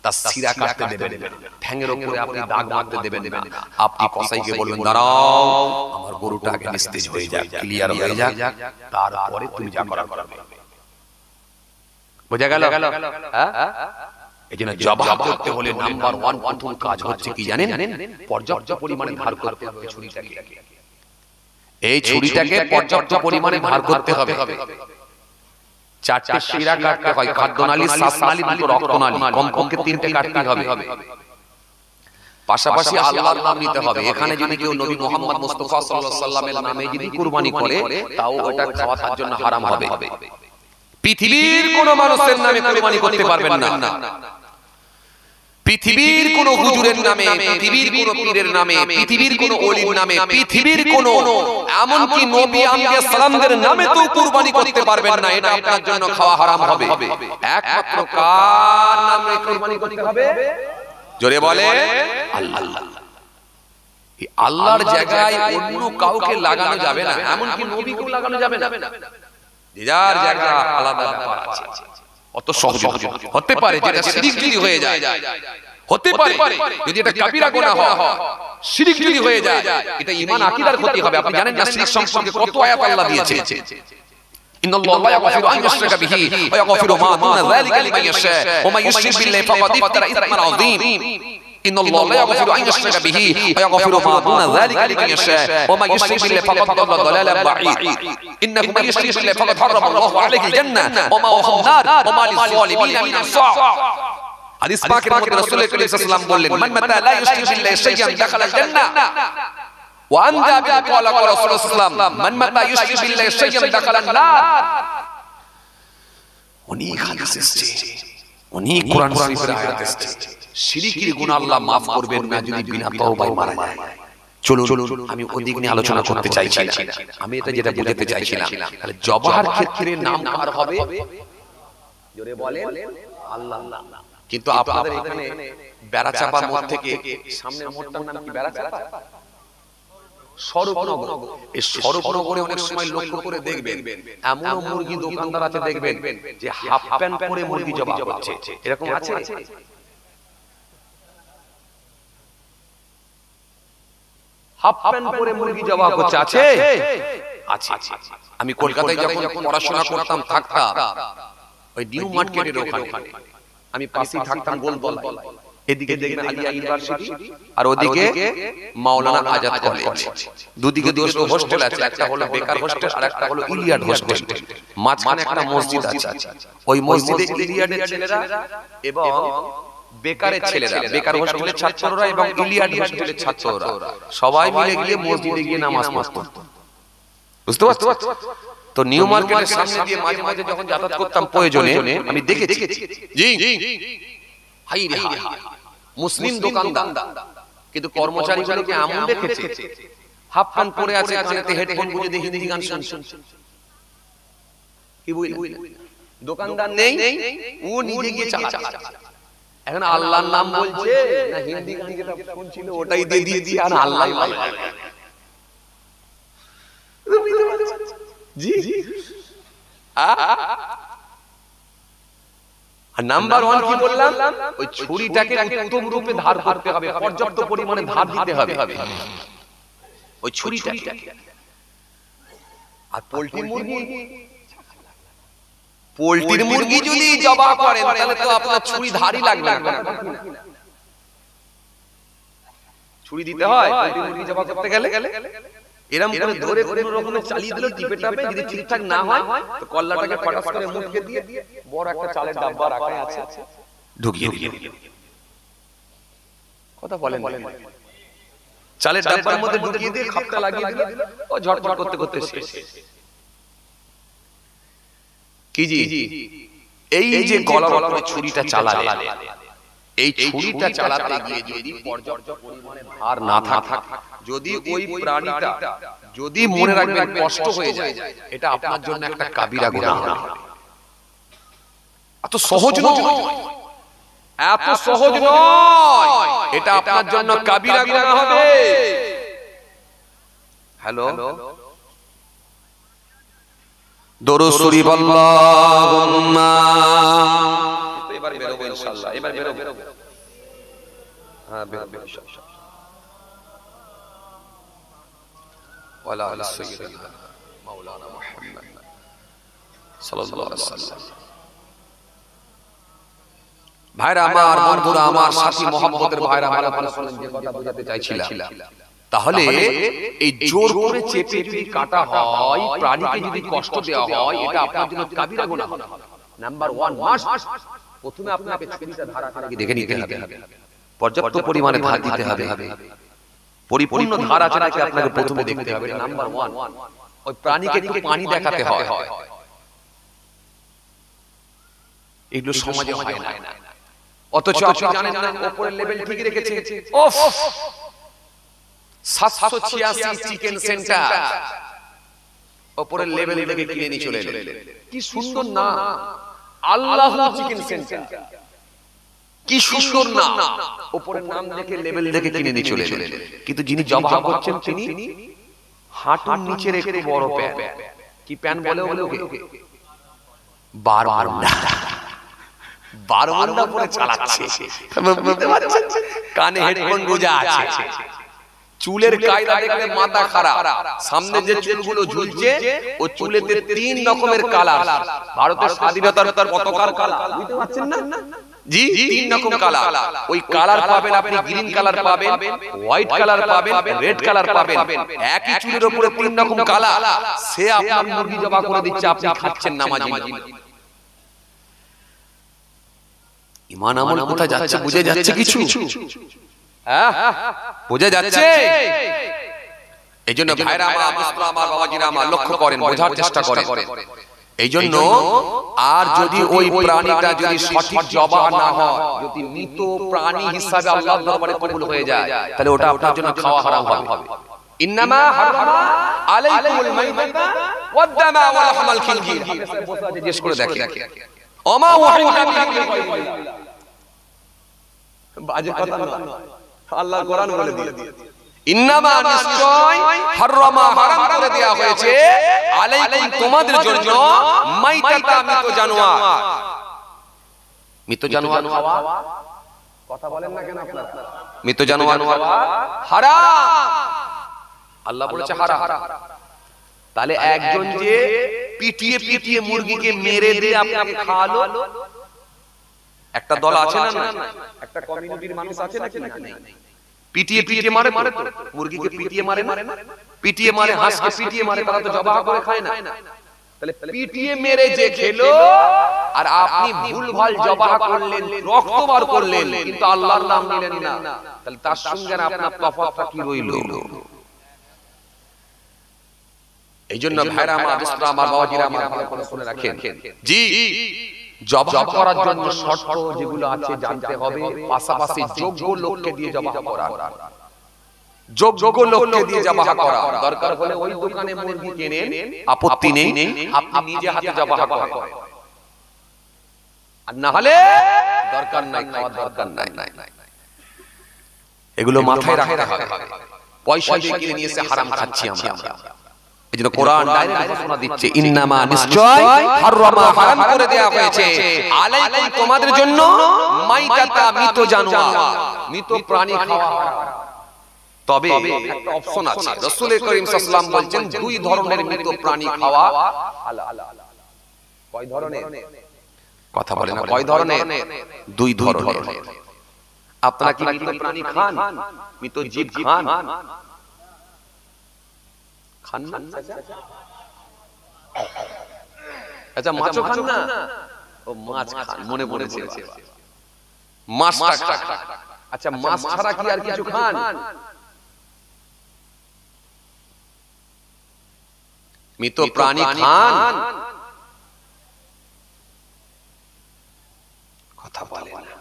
তার শিরা কাটতে দেবেন না, ঠ্যাংয়ের উপরে আপনি দাগ মারতে দেবেন না। আপনি কসাইকে বলবেন, দাঁড়াও, আমার গরুটা আগে নিস্তেজ হয়ে যাক, ক্লিয়ার হয়ে যাক, তারপরে তুমি যা করার করবে। বোঝা গেল? এজন্য জবাব করতে হলে নাম্বার 1 প্রথম কাজ হচ্ছে কি জানেন? পর্যাপ্ত পরিমাণে ধার করতে হবে ছুরিটাকে। এই ছুরিটাকে পর্যাপ্ত পরিমাণে ধার করতে হবে। 4টে শিরা কাটতে হয়, খাদ্যনালী, শ্বাসনালী, দুটো রক্তনালী, কমপক্ষে 3টে কাটতে হবে। পাশাপাশি আল্লাহর নাম নিতে হবে। এখানে যদি কেউ নবী মুহাম্মদ মুস্তাফা সাল্লাল্লাহু আলাইহি সাল্লামের নামে যদি কুরবানি করে, তাও ওটা খাওয়া তার জন্য হারাম হবে। পৃথিবীর কোন মানুষের নামে কুরবানি করতে পারবেন না। পৃথিবীর কোন হুজুরের নামে, পৃথিবীর কোন পীরের নামে, পৃথিবীর কোন ওলির নামে, পৃথিবীর কোন এমনকি নবী আম্বিয়া সালামদের নামে তো কুরবানি করতে পারবেন না। এটা আপনার জন্য খাওয়া হারাম হবে। একমাত্র কার নামে কুরবানি করতে হবে? জোরে বলে আল্লাহ। এই আল্লাহর জায়গায় অন্য কাউকে লাগানো যাবে না, এমনকি নবীকেও লাগানো যাবে না। যার জায়গা আলাদা ব্যাপার আছে। অত সহজ হতে পারে যেটা শিরক যদি হয়ে যায়, হতে পারে যদি এটা কাবিরা গুনাহ হয়, শিরক যদি হয়ে যায়, এটা ঈমান আকীদার ক্ষতি হবে। আপনি জানেন না শিরক সম্পর্কে কত আয়াত আল্লাহ দিয়েছে? ইন্নাল্লাহা লা ইয়াগফিরু আন ইউশরাকা বিহি ওয়া ইয়াগফিরু মা দুনা যালিকা লিমান ইয়াশা ওয়া মান ইউশরিক বিল্লাহি ফাকাদ ইফতারা ইসমান আযীম। ইন্নাল্লাহা লা ইয়াগফিরু আন ইউশরাকা বিহি ওয়া ইয়াগফিরু মা দুনা যালিকা লিমান ইয়াশা ওয়া মান ইউশরিক বিল্লাহি ফাকাদ দাল্লা দালালান বাঈদ। ইন্নাহু মান ইউশরিক বিল্লাহি ফাকাদ হারামা আল্লাহু আলাইহিল জান্নাহ ওয়া মাওয়াহু নার ওয়া মা লিয-যালিমিনা মিন আনসার। হাদিস পাকের মধ্যে রাসূল সাল্লাল্লাহু আলাইহি ওয়াসাল্লাম বললেন, মান মাতা লা ইউশরিক বিল্লাহি শাইআন দাখালাল জান্নাহ। ওয়া আন জাবির ক্বালা ক্বালা রাসূলুল্লাহ সাল্লাল্লাহু আলাইহি ওয়াসাল্লাম, মান মাতা ইউশরিক বিল্লাহি শাইআন দাখালান নার। অনেক হাদিস এসেছে, অনেক কোরআন শরীফের আয়াত এসেছে। শিরকের গুনাহ আল্লাহ maaf করবেন না যদি বিনা তওবায় মারা যায়। চলুন আমি ওদিক নিয়ে আলোচনা করতে চাইছি না, আমি এটা যেটা বুঝাতে চাইছিলাম, তাহলে জবাহর ক্ষেত্রে নাম কার হবে? জোরে বলেন আল্লাহ। কিন্তু আপনাদের এখানে বেড়াচাপার মোড় থেকে সামনের মোড়টার নাম কি? বেড়াচাপা, স্বরূপনগর। এই স্বরূপনগরে অনেক সময় লক্ষ্য করে দেখবেন এমন মুরগি দোকানদার আছে, দেখবেন যে হাফ প্যান্ট পরে মুরগি জবাই করছে। এরকম আছে? হাফ প্যান্ট পরে মুরগি জবাই করছে আছে? আছে। আমি কলকাতায় যখন পড়াশোনা করতাম থাকতাম ওই নিউ মার্কেটের ওখানে, আমি পাশেই থাকতাম গোলতলায়। এদিকে দেখবেন আলিয়া ইউনিভার্সিটি আর ওদিকে মাওলানা আজাদ কলেজ, দুদিকে দুটো হোস্টেল আছে, একটা হলো বেকার হোস্টেল আর একটা হলো ইলিয়াড হোস্টেল। মাঝখানে একটা মসজিদ আছে, ওই মসজিদে ইলিয়াডের ছেলেরা এবং বেকারের ছেলেরা, বেকার হোস্টেলের ছাত্ররা এবং ইলিয়াড হোস্টেলের ছাত্ররা সবাই মিলে গিয়ে মসজিদে গিয়ে নামাজ পড়তো। বুঝতে পারছো? তো তো নিউ মার্কেটের সামনে দিয়ে মাঝে মাঝে যখন যাতায়াত করতাম প্রয়োজনে আমি দেখেছি জি হাই রে হাই মুসলিম দোকানদার কিন্তু কর্মচারীগুলোকে এমন দেখেছে হাফ প্যান্ট পরে আছে কানেতে হেডফোন গুঁজে দিয়ে হিন্দি গান শুনছে কি বুঝলেন দোকানদার নেই ও নিজে গিয়ে চালাচ্ছে এখন আল্লাহর নাম বলছে না হিন্দি গান যেটা শুনছিল ওটাই দিয়ে দিয়েছি আর আল্লাহই ভালো জি আর নাম্বার 1 কি বললাম ওই ছুরিটাকে উত্তম রূপে ধার করতে হবে পর্যাপ্ত পরিমাণে ধার দিতে হবে ওই ছুরিটাকে আর পোল্ট্রির মুরগি যদি জবাই করেন তাহলে তো আপনার ছুরি ধারই লাগবে না ছুরি দিতে হয় পোল্ট্রির মুরগি জবাই করতে গেলে এরকম করে ধরে কোনো রকমে চালিয়ে দিলে টিপে টাপে যদি ঠিকঠাক না হয় তো কল্লাটাকে ফটাস করে মুখে দিয়ে বড় একটা চালের ডাব্বা রাখা আছে ঢুকিয়ে দিয়ে কথা বলেন চালের ডাব্বার মধ্যে ঢুকিয়ে দিয়ে খাপটা লাগিয়ে দিয়ে ও ঝটঝট করতে করতে শেষ কি জি এই যে গলার উপরে ছুরিটা চালালে এই ছুরিটা চালাতে গিয়ে যদি পর্যাপ্ত পরিমাণে ধার না থাকে যদি ওই প্রাণীটা যদি মনে রাখবেন কষ্ট হয়ে যায় এটা আপনার জন্য একটা কাবিরা গুনাহ হবে এত সহজ নয় এত সহজ নয় এটা আপনার জন্য কাবিরা গুনাহ হবে হ্যালো দরুদ শরীফ আল্লাহুম্মা এবার বেরোবো ইনশাআল্লাহ এবার বেরোবো হ্যাঁ বেরোবো ইনশাআল্লাহ ওয়ালা আলা সাইয়্যিদিনা মাওলানা মুহাম্মদ সাল্লাল্লাহু আলাইহি ওয়াসাল্লাম ভাইরা আমার বন্ধুরা আমার সাথী মুহাম্মদের ভাইরা আমার আপনারা শুনলেন যে কথা বোঝাতে চাইছিলাম তাহলে এই জোর করে চেপে যদি কাটা হয় প্রাণীকে যদি কষ্ট দেওয়া হয় এটা আপনার জন্য কাবিরা গুনাহ নাম্বার 1 মাস্ট প্রথমে আপনাকে ছুরিটা ধার আছে নাকি দেখে নিতে হবে পর্যাপ্ত পরিমাণে ধার দিতে হবে পরিপূর্ণ ধার আছে নাকি আপনাকে প্রথমে দেখতে হবে নাম্বার 1 ওই প্রাণীকে একটু পানি দেখাতে হয় এগুলো সমাজে হয় না অথচ আপনি জানেন না উপরের লেভেল ঠিক রেখেছে ওফ 786 চিকেন সেন্টার উপরের লেভেল থেকে কিনে নিয়ে চলে এলেন কি সুন্দর না আল্লাহু চিকেন সেন্টার কি সুন্দর না উপরের নাম দেখে লেভেল দেখে কিনে নিয়ে চলে এলেন কিন্তু যিনি জবাই করছেন তিনি হাঁটুর নিচের একটু বড় প্যান কি প্যান বলে ওগুলোকে 12 ঘন্টা পরে চালাচ্ছে কানে হেডফোন গুঁজা আছে চুলের কায়দা দেখলে মাথা খারাপ সামনে যে চুলগুলো ঝুলছে ও চুলেতে 3 রকমের কালার ভারতের স্বাধীনতার পতাকার কালার বুঝতে পারছেন না জি 3 রকম কালার ওই কালার পাবেন আপনি গ্রিন কালার পাবেন হোয়াইট কালার পাবেন রেড কালার পাবেন একই চুলের উপরে 3 রকম কালার সে আপনার মুরগি জবাই করে দিচ্ছে আপনি খাচ্ছেন নামাজি ঈমান আমল কোথায় যাচ্ছে বুঝে যাচ্ছে কিছু হ্যাঁ বুঝে যাচ্ছে এইজন্য ভাইরা আমার মুসলিম আমার বাবাজিরা আমার লক্ষ্য করেন বোঝার চেষ্টা করেন এইজন্য আর যদি ওই প্রাণীটা যদি সঠিক জবাই না হয় যদি মৃত প্রাণী হিসাবে আল্লাহর দরবারে কবুল হয়ে যায় তাহলে ওটা আপনার জন্য খাওয়া হারাম হবে ইন্নামা হারামা আলাইকুমুল মাইতাতা ওয়াদ দামা ওয়া লাহমাল খিনজির জিজ্ঞেস করে দেখেন ওমা ওয়াহিদা বাজে কথা নয় আল্লাহ কোরআন বলে দিয়েছে ইন্নামা নিশ্চয় হারামা হারাম করে দেয়া হয়েছে আলাইকুম তোমাদের জন্য মাইতাতা মৃত জানোয়ার খাওয়া কথা বলেন না কেন আপনারা মৃত জানোয়ার খাওয়া হারাম আল্লাহ বলেছে হারাম তাহলে একজন যে পিটিয়ে মুরগিকে মেরে দিয়ে আপনাকে খাওয়ালো একটা দল আছে না একটা কমিউনিটির মানুষ আছে নাকি না পিটিয়ে মারে তো মুরগিকে পিটিয়ে মারে হাঁসকে পিটিয়ে মারে তারা তো জবাই করে খায় না তাহলে পিটিয়ে মেরে যে খেলো আর আপনি ভুলভাল জবাই করলেন রক্ত বার করলেন কিন্তু আল্লাহর নাম নিলেন না তাহলে তার সঙ্গে আপনার তফাৎটা কি রইল এই জন্য ভাইরা আমার, দোস্তরা আমার, বাবাজিরা আমার, ভালো করে শুনে রাখেন জি, জবাহ করার জন্য শর্ত যেগুলো আছে জানতে হবে, পাশাপাশি যোগ্য লোককে দিয়ে জবাহ করা, যোগ্য লোককে দিয়ে জবাহ করা। দরকার হলে ওই দোকানে মুরগি কেনেন, আপত্তি নেই, আপনি নিজে হাতে জবাহ করেন, আর না হলে দরকার নাই, খাওয়ার দরকার নাই। এগুলো মাথায় রাখতে হবে। পয়সা দিয়ে কিনে নিয়ে এসে হারাম খাচ্ছি আমরা। এজন্য কোরআন ডাইরেক্ট ঘোষণা দিচ্ছে, ইন্নামা, নিশ্চয়, হারামা, হারাম করে দেয়া হয়েছে, আলাইকুম, তোমাদের জন্য, মাইতাতা, মৃত জানোয়ার, মৃত প্রাণী খাওয়া। তবে একটা অপশন আছে, রাসূল করিম সাল্লাল্লাহু আলাইহি ওয়াসাল্লাম বলেন দুই ধরনের মৃত প্রাণী খাওয়া হালাল। কয় ধরনের? কথা বলে না, কয় ধরনের? দুই ধরনের। আপনারা কি মৃত প্রাণী খান? মৃত জীব খান? খান না? আচ্ছা, মাছও খান না? ও মাছ খান, মনে পড়েছে, মাছটা খান। আচ্ছা, মাছ ছাড়া কি আর কিছু খান? মৃত প্রাণী খান? কথা বলে না,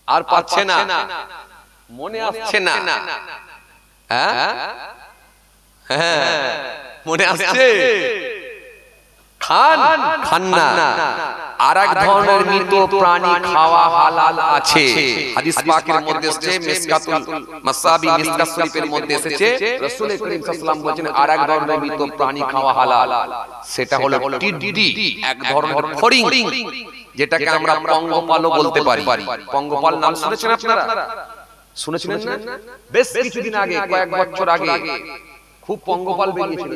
আর পাচ্ছে না, মনে আসছে না। হ্যাঁ, মনে আসছে, খান? খান না। আর এক ধরনের মৃত প্রাণী খাওয়া হালাল আছে, হাদিস পাকের মধ্যে এসেছে, মিসকাতুল মাসাবি, মিসকাত শরীফের মধ্যে এসেছে, রাসূল করিম সাল্লাল্লাহু আলাইহি ওয়াসাল্লাম বলেছেন আর এক ধরনের মৃত প্রাণী খাওয়া হালাল, সেটা হলো টিডি, এক ধরনের ফড়িং, যেটাকে আমরা পঙ্গপালও বলতে পারি। পঙ্গপাল নাম শুনেছেন আপনারা? শুনেছিলেন না? বেশ কিছুদিন আগে, কয়েক বছর আগে খুব পঙ্গপাল বেরিয়েছিল।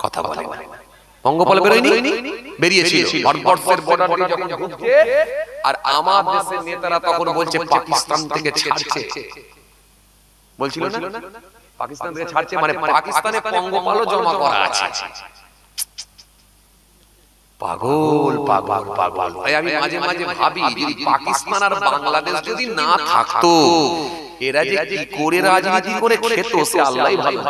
কথা বলে না, পঙ্গপাল বেরোয়নি? বেরিয়েছিল। ভারতবর্ষের বর্ডার দিয়ে যখন ঢুকছে, আর আমার দেশের নেতারা তখন বলছে পাকিস্তান থেকে ছাড়ছে, বলছিল না পাকিস্তান থেকে ছাড়ছে, মানে পাকিস্তানে পঙ্গপালও জমা করা আছে। পাগল পাগল পাগল। আমি মাঝে মাঝে ভাবি, যদি পাকিস্তান আর বাংলাদেশ যদি না থাকতো, এরা যে কি করে রাজনীতি করে খেত, সে আল্লাহই ভালো।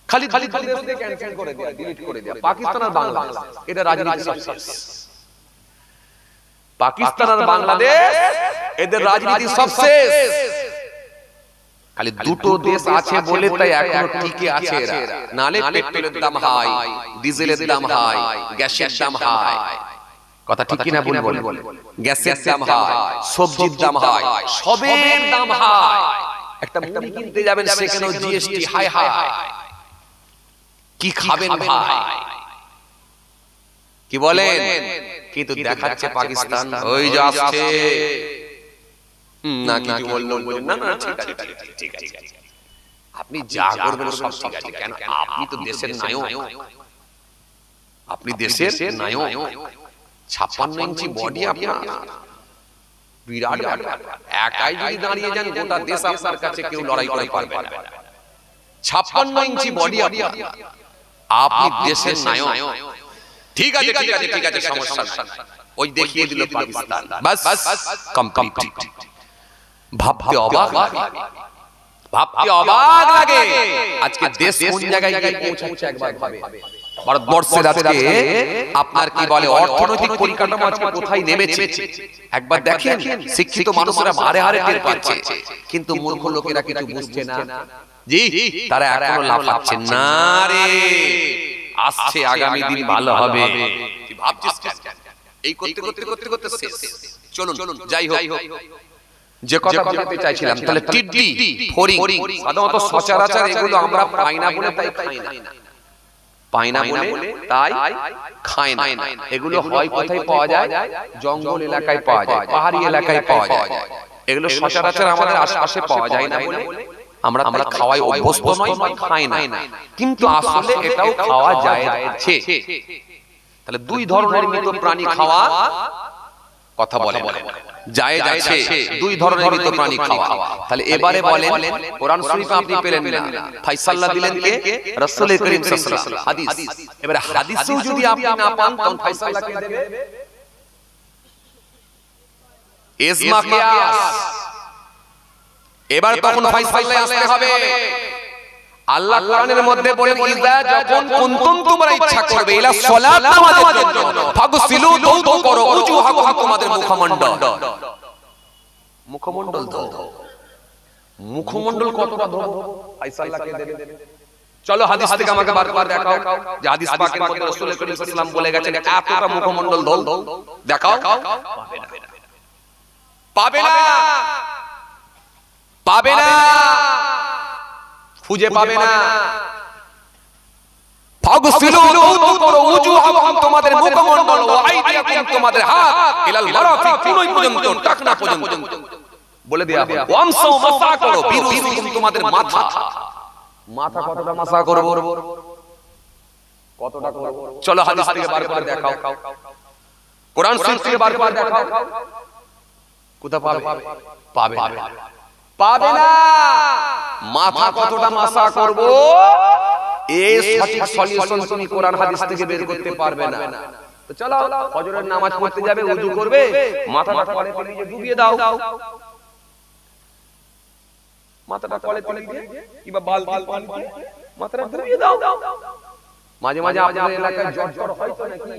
খালি খালি দেশকে ক্যান্সেল করে দেয়া, ডিলিট করে দেয়া, পাকিস্তান আর বাংলাদেশ, এটা রাজনীতি সব শেষ। পাকিস্তান আর বাংলাদেশ, এদের রাজনীতি সব শেষ। খালি দুটো দেশ আছে বলে তাই এখনো টিকে আছে এরা, নালে পেট্রোলের দাম হাই, ডিজেলের দাম হাই, গ্যাসের দাম হাই। কথা ঠিক কি না বলুন? গ্যাসের দাম হাই, সবজির দাম হাই, সবের দাম হাই। একটা মুড়ি কিনতে যাবেন, সেখানেও জিএসটি হাই হাই। কি খাবেন ভাই? কি বলেন? কিন্তু দেখাচ্ছে পাকিস্তান, ওই যে আসছে না, কিছু বললো না, না ঠিক আছে, ঠিক আছে, আপনি যা করবেন সব ঠিক আছে। কেন? আপনি তো দেশের নায়ক, আপনি দেশের নায়ক। 56 ইঞ্চি বডি আপনার, বিরাট ব্যাপার। একাই যদি দাঁড়িয়ে যান, গোটা দেশ আপনার কাছে কেউ লড়াই করে পারবে না। 56 ইঞ্চি বডি আপনার, আপনি দেশের নায়ক। ঠিক আছে, ঠিক আছে, ঠিক আছে, সমস্যা নাই। ওই দেখিয়ে দিল পাকিস্তান, বাস কমপ্লিট। ভাবতে অবাক লাগে, ভাবতে অবাক লাগে, আজকে দেশ কোন জায়গায় গিয়ে পৌঁছাচ্ছে একবার ভাবে। ভারতবর্ষের আজকে আপনার কি বলে অর্থনৈতিক পরিকাঠামো আজকে কোথায় নেমেছে একবার দেখেন। শিক্ষিত মানুষেরা হারে হারে টের পাচ্ছে, কিন্তু মূর্খ লোকেরা কিছু বুঝছে না। জি, তারা এখনো লাফাচ্ছে না রে, আসছে আগামী দিন ভালো হবে। কি ভাবছিস? এই করতে করতে করতে করতে শেষ। চলুন যাই হোক, যে কথা বলতে চাইছিলাম, তাহলে টিডি, ফড়িং, সাধারণত সচরাচর এগুলো আমরা পাই না বলে তাই খাই না, পাই না বলে তাই খাই না। এগুলো হয় কোথায় পাওয়া যায়? জঙ্গল এলাকায় পাওয়া যায়, পাহাড়ি এলাকায় পাওয়া যায়। এগুলো সচরাচর আমাদের আশেপাশে পাওয়া যায় না বলে আমরা খাওয়াই অভ্যস্ত নই, খাই না। কিন্তু আসলে এটাও খাওয়া যায়। তাহলে দুই ধরনের মৃত প্রাণী খাওয়া, কথা বলে যায় যাচ্ছে, দুই ধরনের মৃত প্রাণী খাওয়া। তাহলে এবারে বলেন, কোরআন শরীফে আপনি পেলেন না, ফায়সালা দিলেন কে? রাসূল করিম সাল্লাল্লাহু আলাইহি ওয়াসাল্লাম। হাদিস, এবারে হাদিসেও যদি আপনি না পান, তখন ফায়সালা কে দেবে? ইজমা কিয়াস। এবার তখন ফায়সালায় আসতে হবে। আল্লাহ কোরআনের মধ্যে বলেন ইজা যখন কুনতুম তোমরা ইচ্ছা করবে ইলা সালাত নামাজের জন্য ফাগসিলু দৌত করো উজুহাকুম তোমাদের মুখমণ্ডল ধো মুখমণ্ডল কতটা ধো আল্লাহকে দেবে। চলো হাদিস থেকে আমাকে বারবার দেখাও যে হাদিস পাকের মধ্যে রাসূল করিম সাল্লাল্লাহু আলাইহি ওয়াসাল্লাম বলে গেছেন এতটা মুখমণ্ডল ধো দেখাও। পাবে না পাবে না খুঁজে পাবে না। ফাগসিলু দৌত করো উজুহাকুম তোমাদের মুখমণ্ডল ওয়া আইদিয়াকুম তোমাদের হাত ইলাল মারাফিক কুনই পর্যন্ত টাকনা পর্যন্ত বলে দেয়া হবে। ওয়ামসাউ মাসা করো বিরুসিকুম তোমাদের মাথা মাথা কতটা মাসা করব কতটা করব। চলো হাদিস থেকে বারবার দেখাও কোরআন শরীফ থেকে বারবার দেখাও কোথা পাবে পাবে পাবে না। মাথা কতটা মাসা করব এই সঠিক সলিউশন তুমি কোরআন হাদিস থেকে বের করতে পারবে না। তো চলো ফজরের নামাজ পড়তে যাবে ওযু করবে মাথাটা কলে তুলে ডুবিয়ে দাও মাথাটা কলে তুলে দিয়ে কিংবা বালতি পানি দিয়ে মাথাটা ডুবিয়ে দাও। মাঝে মাঝে আপনাদের এলাকায় জ্বর হয় তো নাকি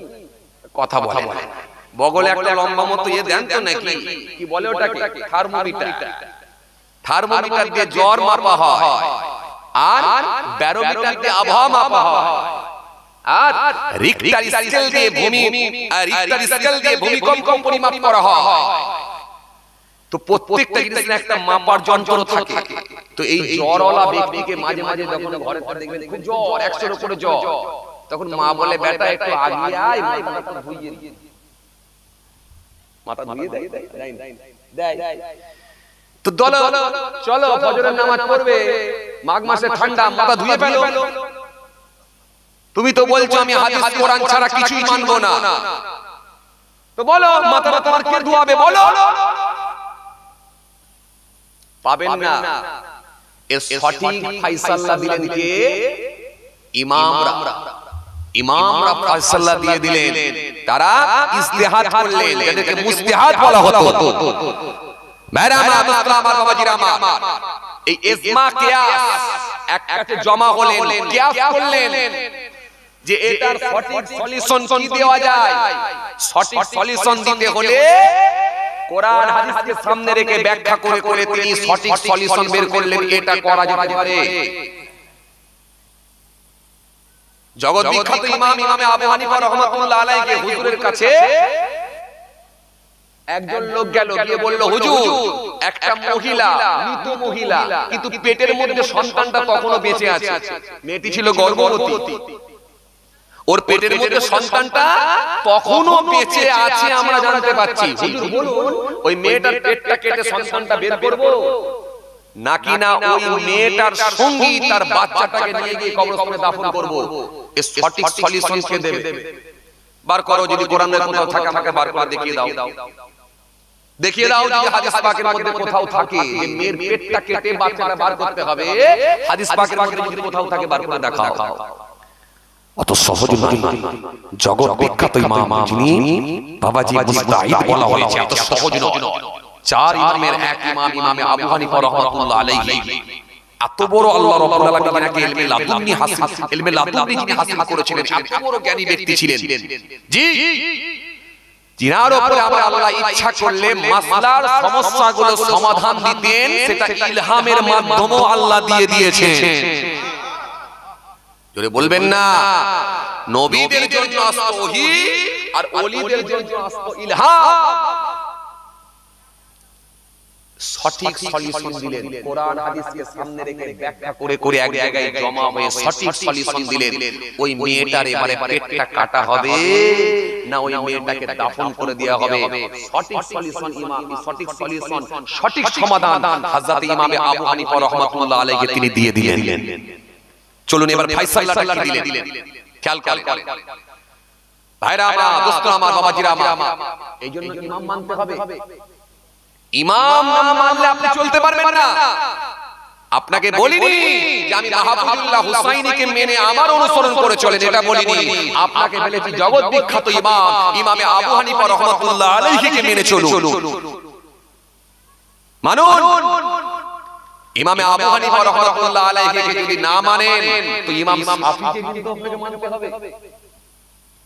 কথা বলে বগলে একটা লম্বা মতো দেন তো নাকি কি বলে ওটাকে থার্মোমিটার দিয়ে জ্বর মাপা হয় আর ব্যারোমিটার দিয়ে আবহাওয়া মাপা হয় আর রিক্টার স্কেল দিয়ে ভূমিকম্প পরিমাপ করা হয়। তো প্রত্যেকটা জিনিসের একটা মাপার যন্ত্র থাকে। তো এই জ্বরওয়ালা ব্যক্তিকে মাঝে মাঝে যখন ঘরে দেখবেন খুব জ্বর 100 এর উপরে জ্বর তখন মা বলে বেটা একটু আগিয়ে আয় মাথাটা ধুইয়ে দে মাথা ধুইয়ে দেয়। তো চলো ফজরের নামাজ পড়বে মাঘ মাসে ঠান্ডা মাথা ধুয়ে ফেলো। তুমি তো বলছো আমি হাদিস কোরআন ছাড়া কিছুই মানবো না। তো বলো মাথাটা তোমার কে ধোয়াবে বলো। পাবেন না। এর সঠিক ফয়সালা দিলেন কে? ইমামরা ফয়সালা দিয়ে দিলেন। তারা ইজতিহাদ করলেন যাদেরকে মুজতাহিদ বলা হতো। মেরা আমার বাবাজিরা আমার এই ইজমা কিয়াস একটাতে জমা হলেন কিয়াস করলেন যে এটার সঠিক সলিউশন কি দেওয়া যায়। সঠিক সলিউশন দিতে হলে কোরআন হাদিসকে সামনে রেখে ব্যাখ্যা করে করে তিনি সঠিক সলিউশন বের করলেন এটা করা যেতে পারে। জগৎ বিখ্যাত ইমামে আবু হানিফা রাহমাতুল্লাহ আলাইহি হুজুরের কাছে একজন লোক গেল গিয়ে বলল হুজুর একটা মহিলা মৃত মহিলা কিন্তু পেটের মধ্যে সন্তানটা তখনো বেঁচে আছে। মেয়েটি ছিল গর্ভবতী ওর পেটের মধ্যে সন্তানটা তখনো বেঁচে আছে আমরা জানতে পাচ্ছি। হুজুর বলুন ওই মেয়েটার পেটটা কেটে সন্তানটা বের করব নাকি না ওই মেয়েটার সঙ্গী তার বাচ্চাটাকে নিয়ে গিয়ে কবরস্থানে দাফন করব। এই সঠিক সলিউশন কে দেবে? বার করো যদি কোরআনের কোথাও থাকে আমাকে বার করে দেখিয়ে দাও যদি হাদিস পাকের মধ্যে কোথাও থাকে যে মেয়ের পেটটা কেটে বাচ্চাটা বার করতে হবে হাদিস পাকের মধ্যে যদি কোথাও থাকে বার করে দেখাও। অত সহজ নয়। জগৎ বিখ্যাত ইমাম যিনি বাবাজি মুস্তাহিদ বলা হয়েছে এত সহজ নয়। চার ইমামের এক ইমামে আবু হানিফা রাহমাতুল্লাহ আলাইহি এত বড় আল্লাহ রাব্বুল আলামিনকে ইলমে লাদুন্নি যিনি হাসিল করেছিলেন এত বড় জ্ঞানী ব্যক্তি ছিলেন জি জিনার উপরে আল্লাহ ইচ্ছা করলে মাসলার সমস্যাগুলো সমাধান দিতেন সেটা ইলহামের মাধ্যমে আল্লাহ দিয়ে দিয়েছেন। জোরে বলবেন না। নবীদের জন্য আসতো ওহী আর ওলিদের জন্য আসতো ইলহাম। সঠিক সলিউশন দিলেন কোরআন হাদিসকে সামনে রেখে ব্যাখ্যা করে করে এক জায়গায় জমা হয়ে সঠিক সলিউশন দিলেন। ওই মেয়েটার এবারে পেটটা কাটা হবে না ওই মেয়েটাকে দাফন করে দেওয়া হবে। সঠিক সলিউশন সঠিক সলিউশন সঠিক সমাধান হযরত ইমামে আবু হানিফা রাহমাতুল্লাহ আলাইহি তিনি দিয়ে দিলেন। চলুন এবার ফয়সালাটা কি দিলেন খেয়াল করেন ভাইরা আমার দোস্তরা আমার বাবাজিরা আমার। এইজন্য ইমাম মানতে হবে। ইমাম না মানলে আপনি চলতে পারবেন না। আপনাকে বলিনি যে আমি মাহফুজুল্লাহ হুসাইনিকে মেনে আমার অনুসরণ করে চলেন এটা বলিনি। আপনাকে বলেছি জগৎ বিখ্যাত ইমামে আবু হানিফা রাহমাতুল্লাহ আলাইহিকে মেনে চলুন। মানুন ইমামে আবু হানিফা রাহমাতুল্লাহ আলাইহি যদি না মানেন তো ইমাম শাফিকে কিন্তু আপনাকে মানতে হবে,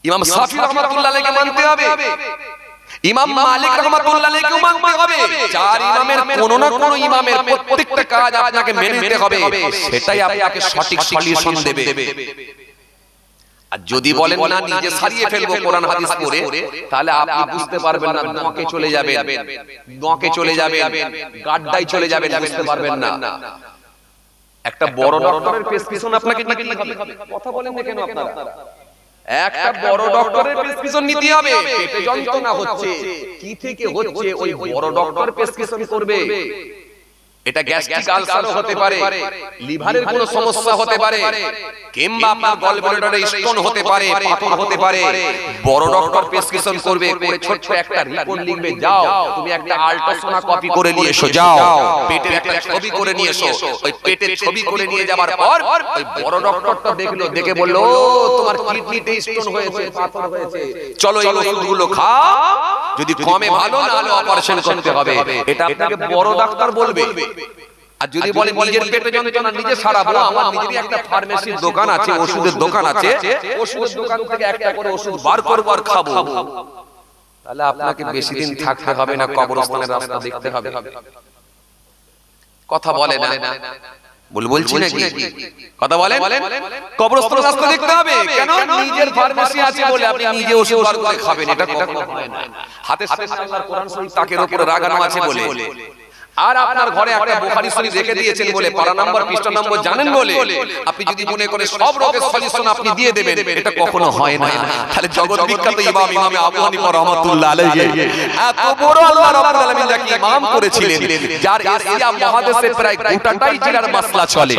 ইমাম শাফি রাহমাতুল্লাহ আলাইহিকে মানতে হবে, ইমাম মালিক রাহমাতুল্লাহ আলাইহিকে মানতে হবে। চার ইমামের কোন না কোন ইমামের প্রত্যেকটা কাজ আপনাকে মেনে নিতে হবে, সেটাই আপনাকে সঠিক সলিউশন দেবে। আর যদি বলেন না নিজে সারিয়ে ফেলবো কোরআন হাদিস পড়ে, তাহলে আপনি বুঝতে পারবেন না, দোঁকে চলে যাবেন, দোঁকে চলে যাবেন, গাড্ডায় চলে যাবেন, বুঝতে পারবেন না। একটা বড় ডক্টরের প্রেসক্রিপশন আপনাকে নিতে হবে, কথা বলেন না কেন আপনারা? একটা বড় ডক্টরের প্রেসক্রিপশন নিতে হবে। পেটে যন্ত্রণা হচ্ছে, কি থেকে হচ্ছে, ওই বড় ডক্টর প্রেসক্রিপশন করবে। এটা গ্যাস্ট্রিক আলসারও হতে পারে, লিভারের কোনো সমস্যা হতে পারে, কিংবা আপনার গলব্লাডারে স্টোন হতে পারে, পাথর হতে পারে। বড় ডক্টর প্রেসক্রিপশন করবে, করে ছোট একটা রিপোর্ট লিখবে, যাও তুমি একটা আল্ট্রাসোনা কপি করে নিয়ে এসো, যাও পেটের একটা ছবি করে নিয়ে এসো। ওই পেটের ছবি করে নিয়ে যাওয়ার পর ওই বড় ডক্টরটা দেখলো, দেখে বলল তোমার কিডনিতে স্টোন হয়েছে, পাথর হয়েছে, চলো এই ওষুধগুলো খাও, যদি কমে ভালো, না হলে অপারেশন করতে হবে। এটা আপনাকে বড় ডাক্তার বলবে। আর যদি বলে নিজের পেটে যন্ত্রণা নিজে সারাবো, আমার নিজেরই একটা ফার্মেসির দোকান আছে, ওষুধের দোকান আছে, ওষুধের দোকান থেকে একটা করে ওষুধ বার করবো আর খাবো, তাহলে আপনাকে বেশি দিন থাকতে হবে না, কবরস্থানের রাস্তা দেখতে হবে। কথা বলে না, বলছি নাকি? কথা বলেন, কবরস্থানের রাস্তা দেখতে হবে কেন? নিজের ফার্মেসি আছে বলে আপনি নিজে ওষুধ বার করে খাবেন, এটা কখনো হয় না। হাতে আল্লাহর কোরআন শরীফ তাকের উপরে লাগানো আছে বলে, আর আপনার ঘরে একটা বুখারী শরীফ রেখে দিয়েছেন বলে, পারা নাম্বার পৃষ্ঠা নম্বর জানেন বলে, আপনি যদি মনে করে সব রোগের সলিউশন আপনি দিয়ে দেবেন, এটা কখনো হয় না। তাহলে জগৎ বিখ্যাত ইমাম ইমামে আবু হানিফা রাহমাতুল্লাহ আলাইহি এত বড় আল্লাহ রাব্বুল আলামিন যাকে ইমাম করেছিলেন, যার এশিয়া মহাদেশে প্রায় গোটাটাই জেলার মাসলা চলে।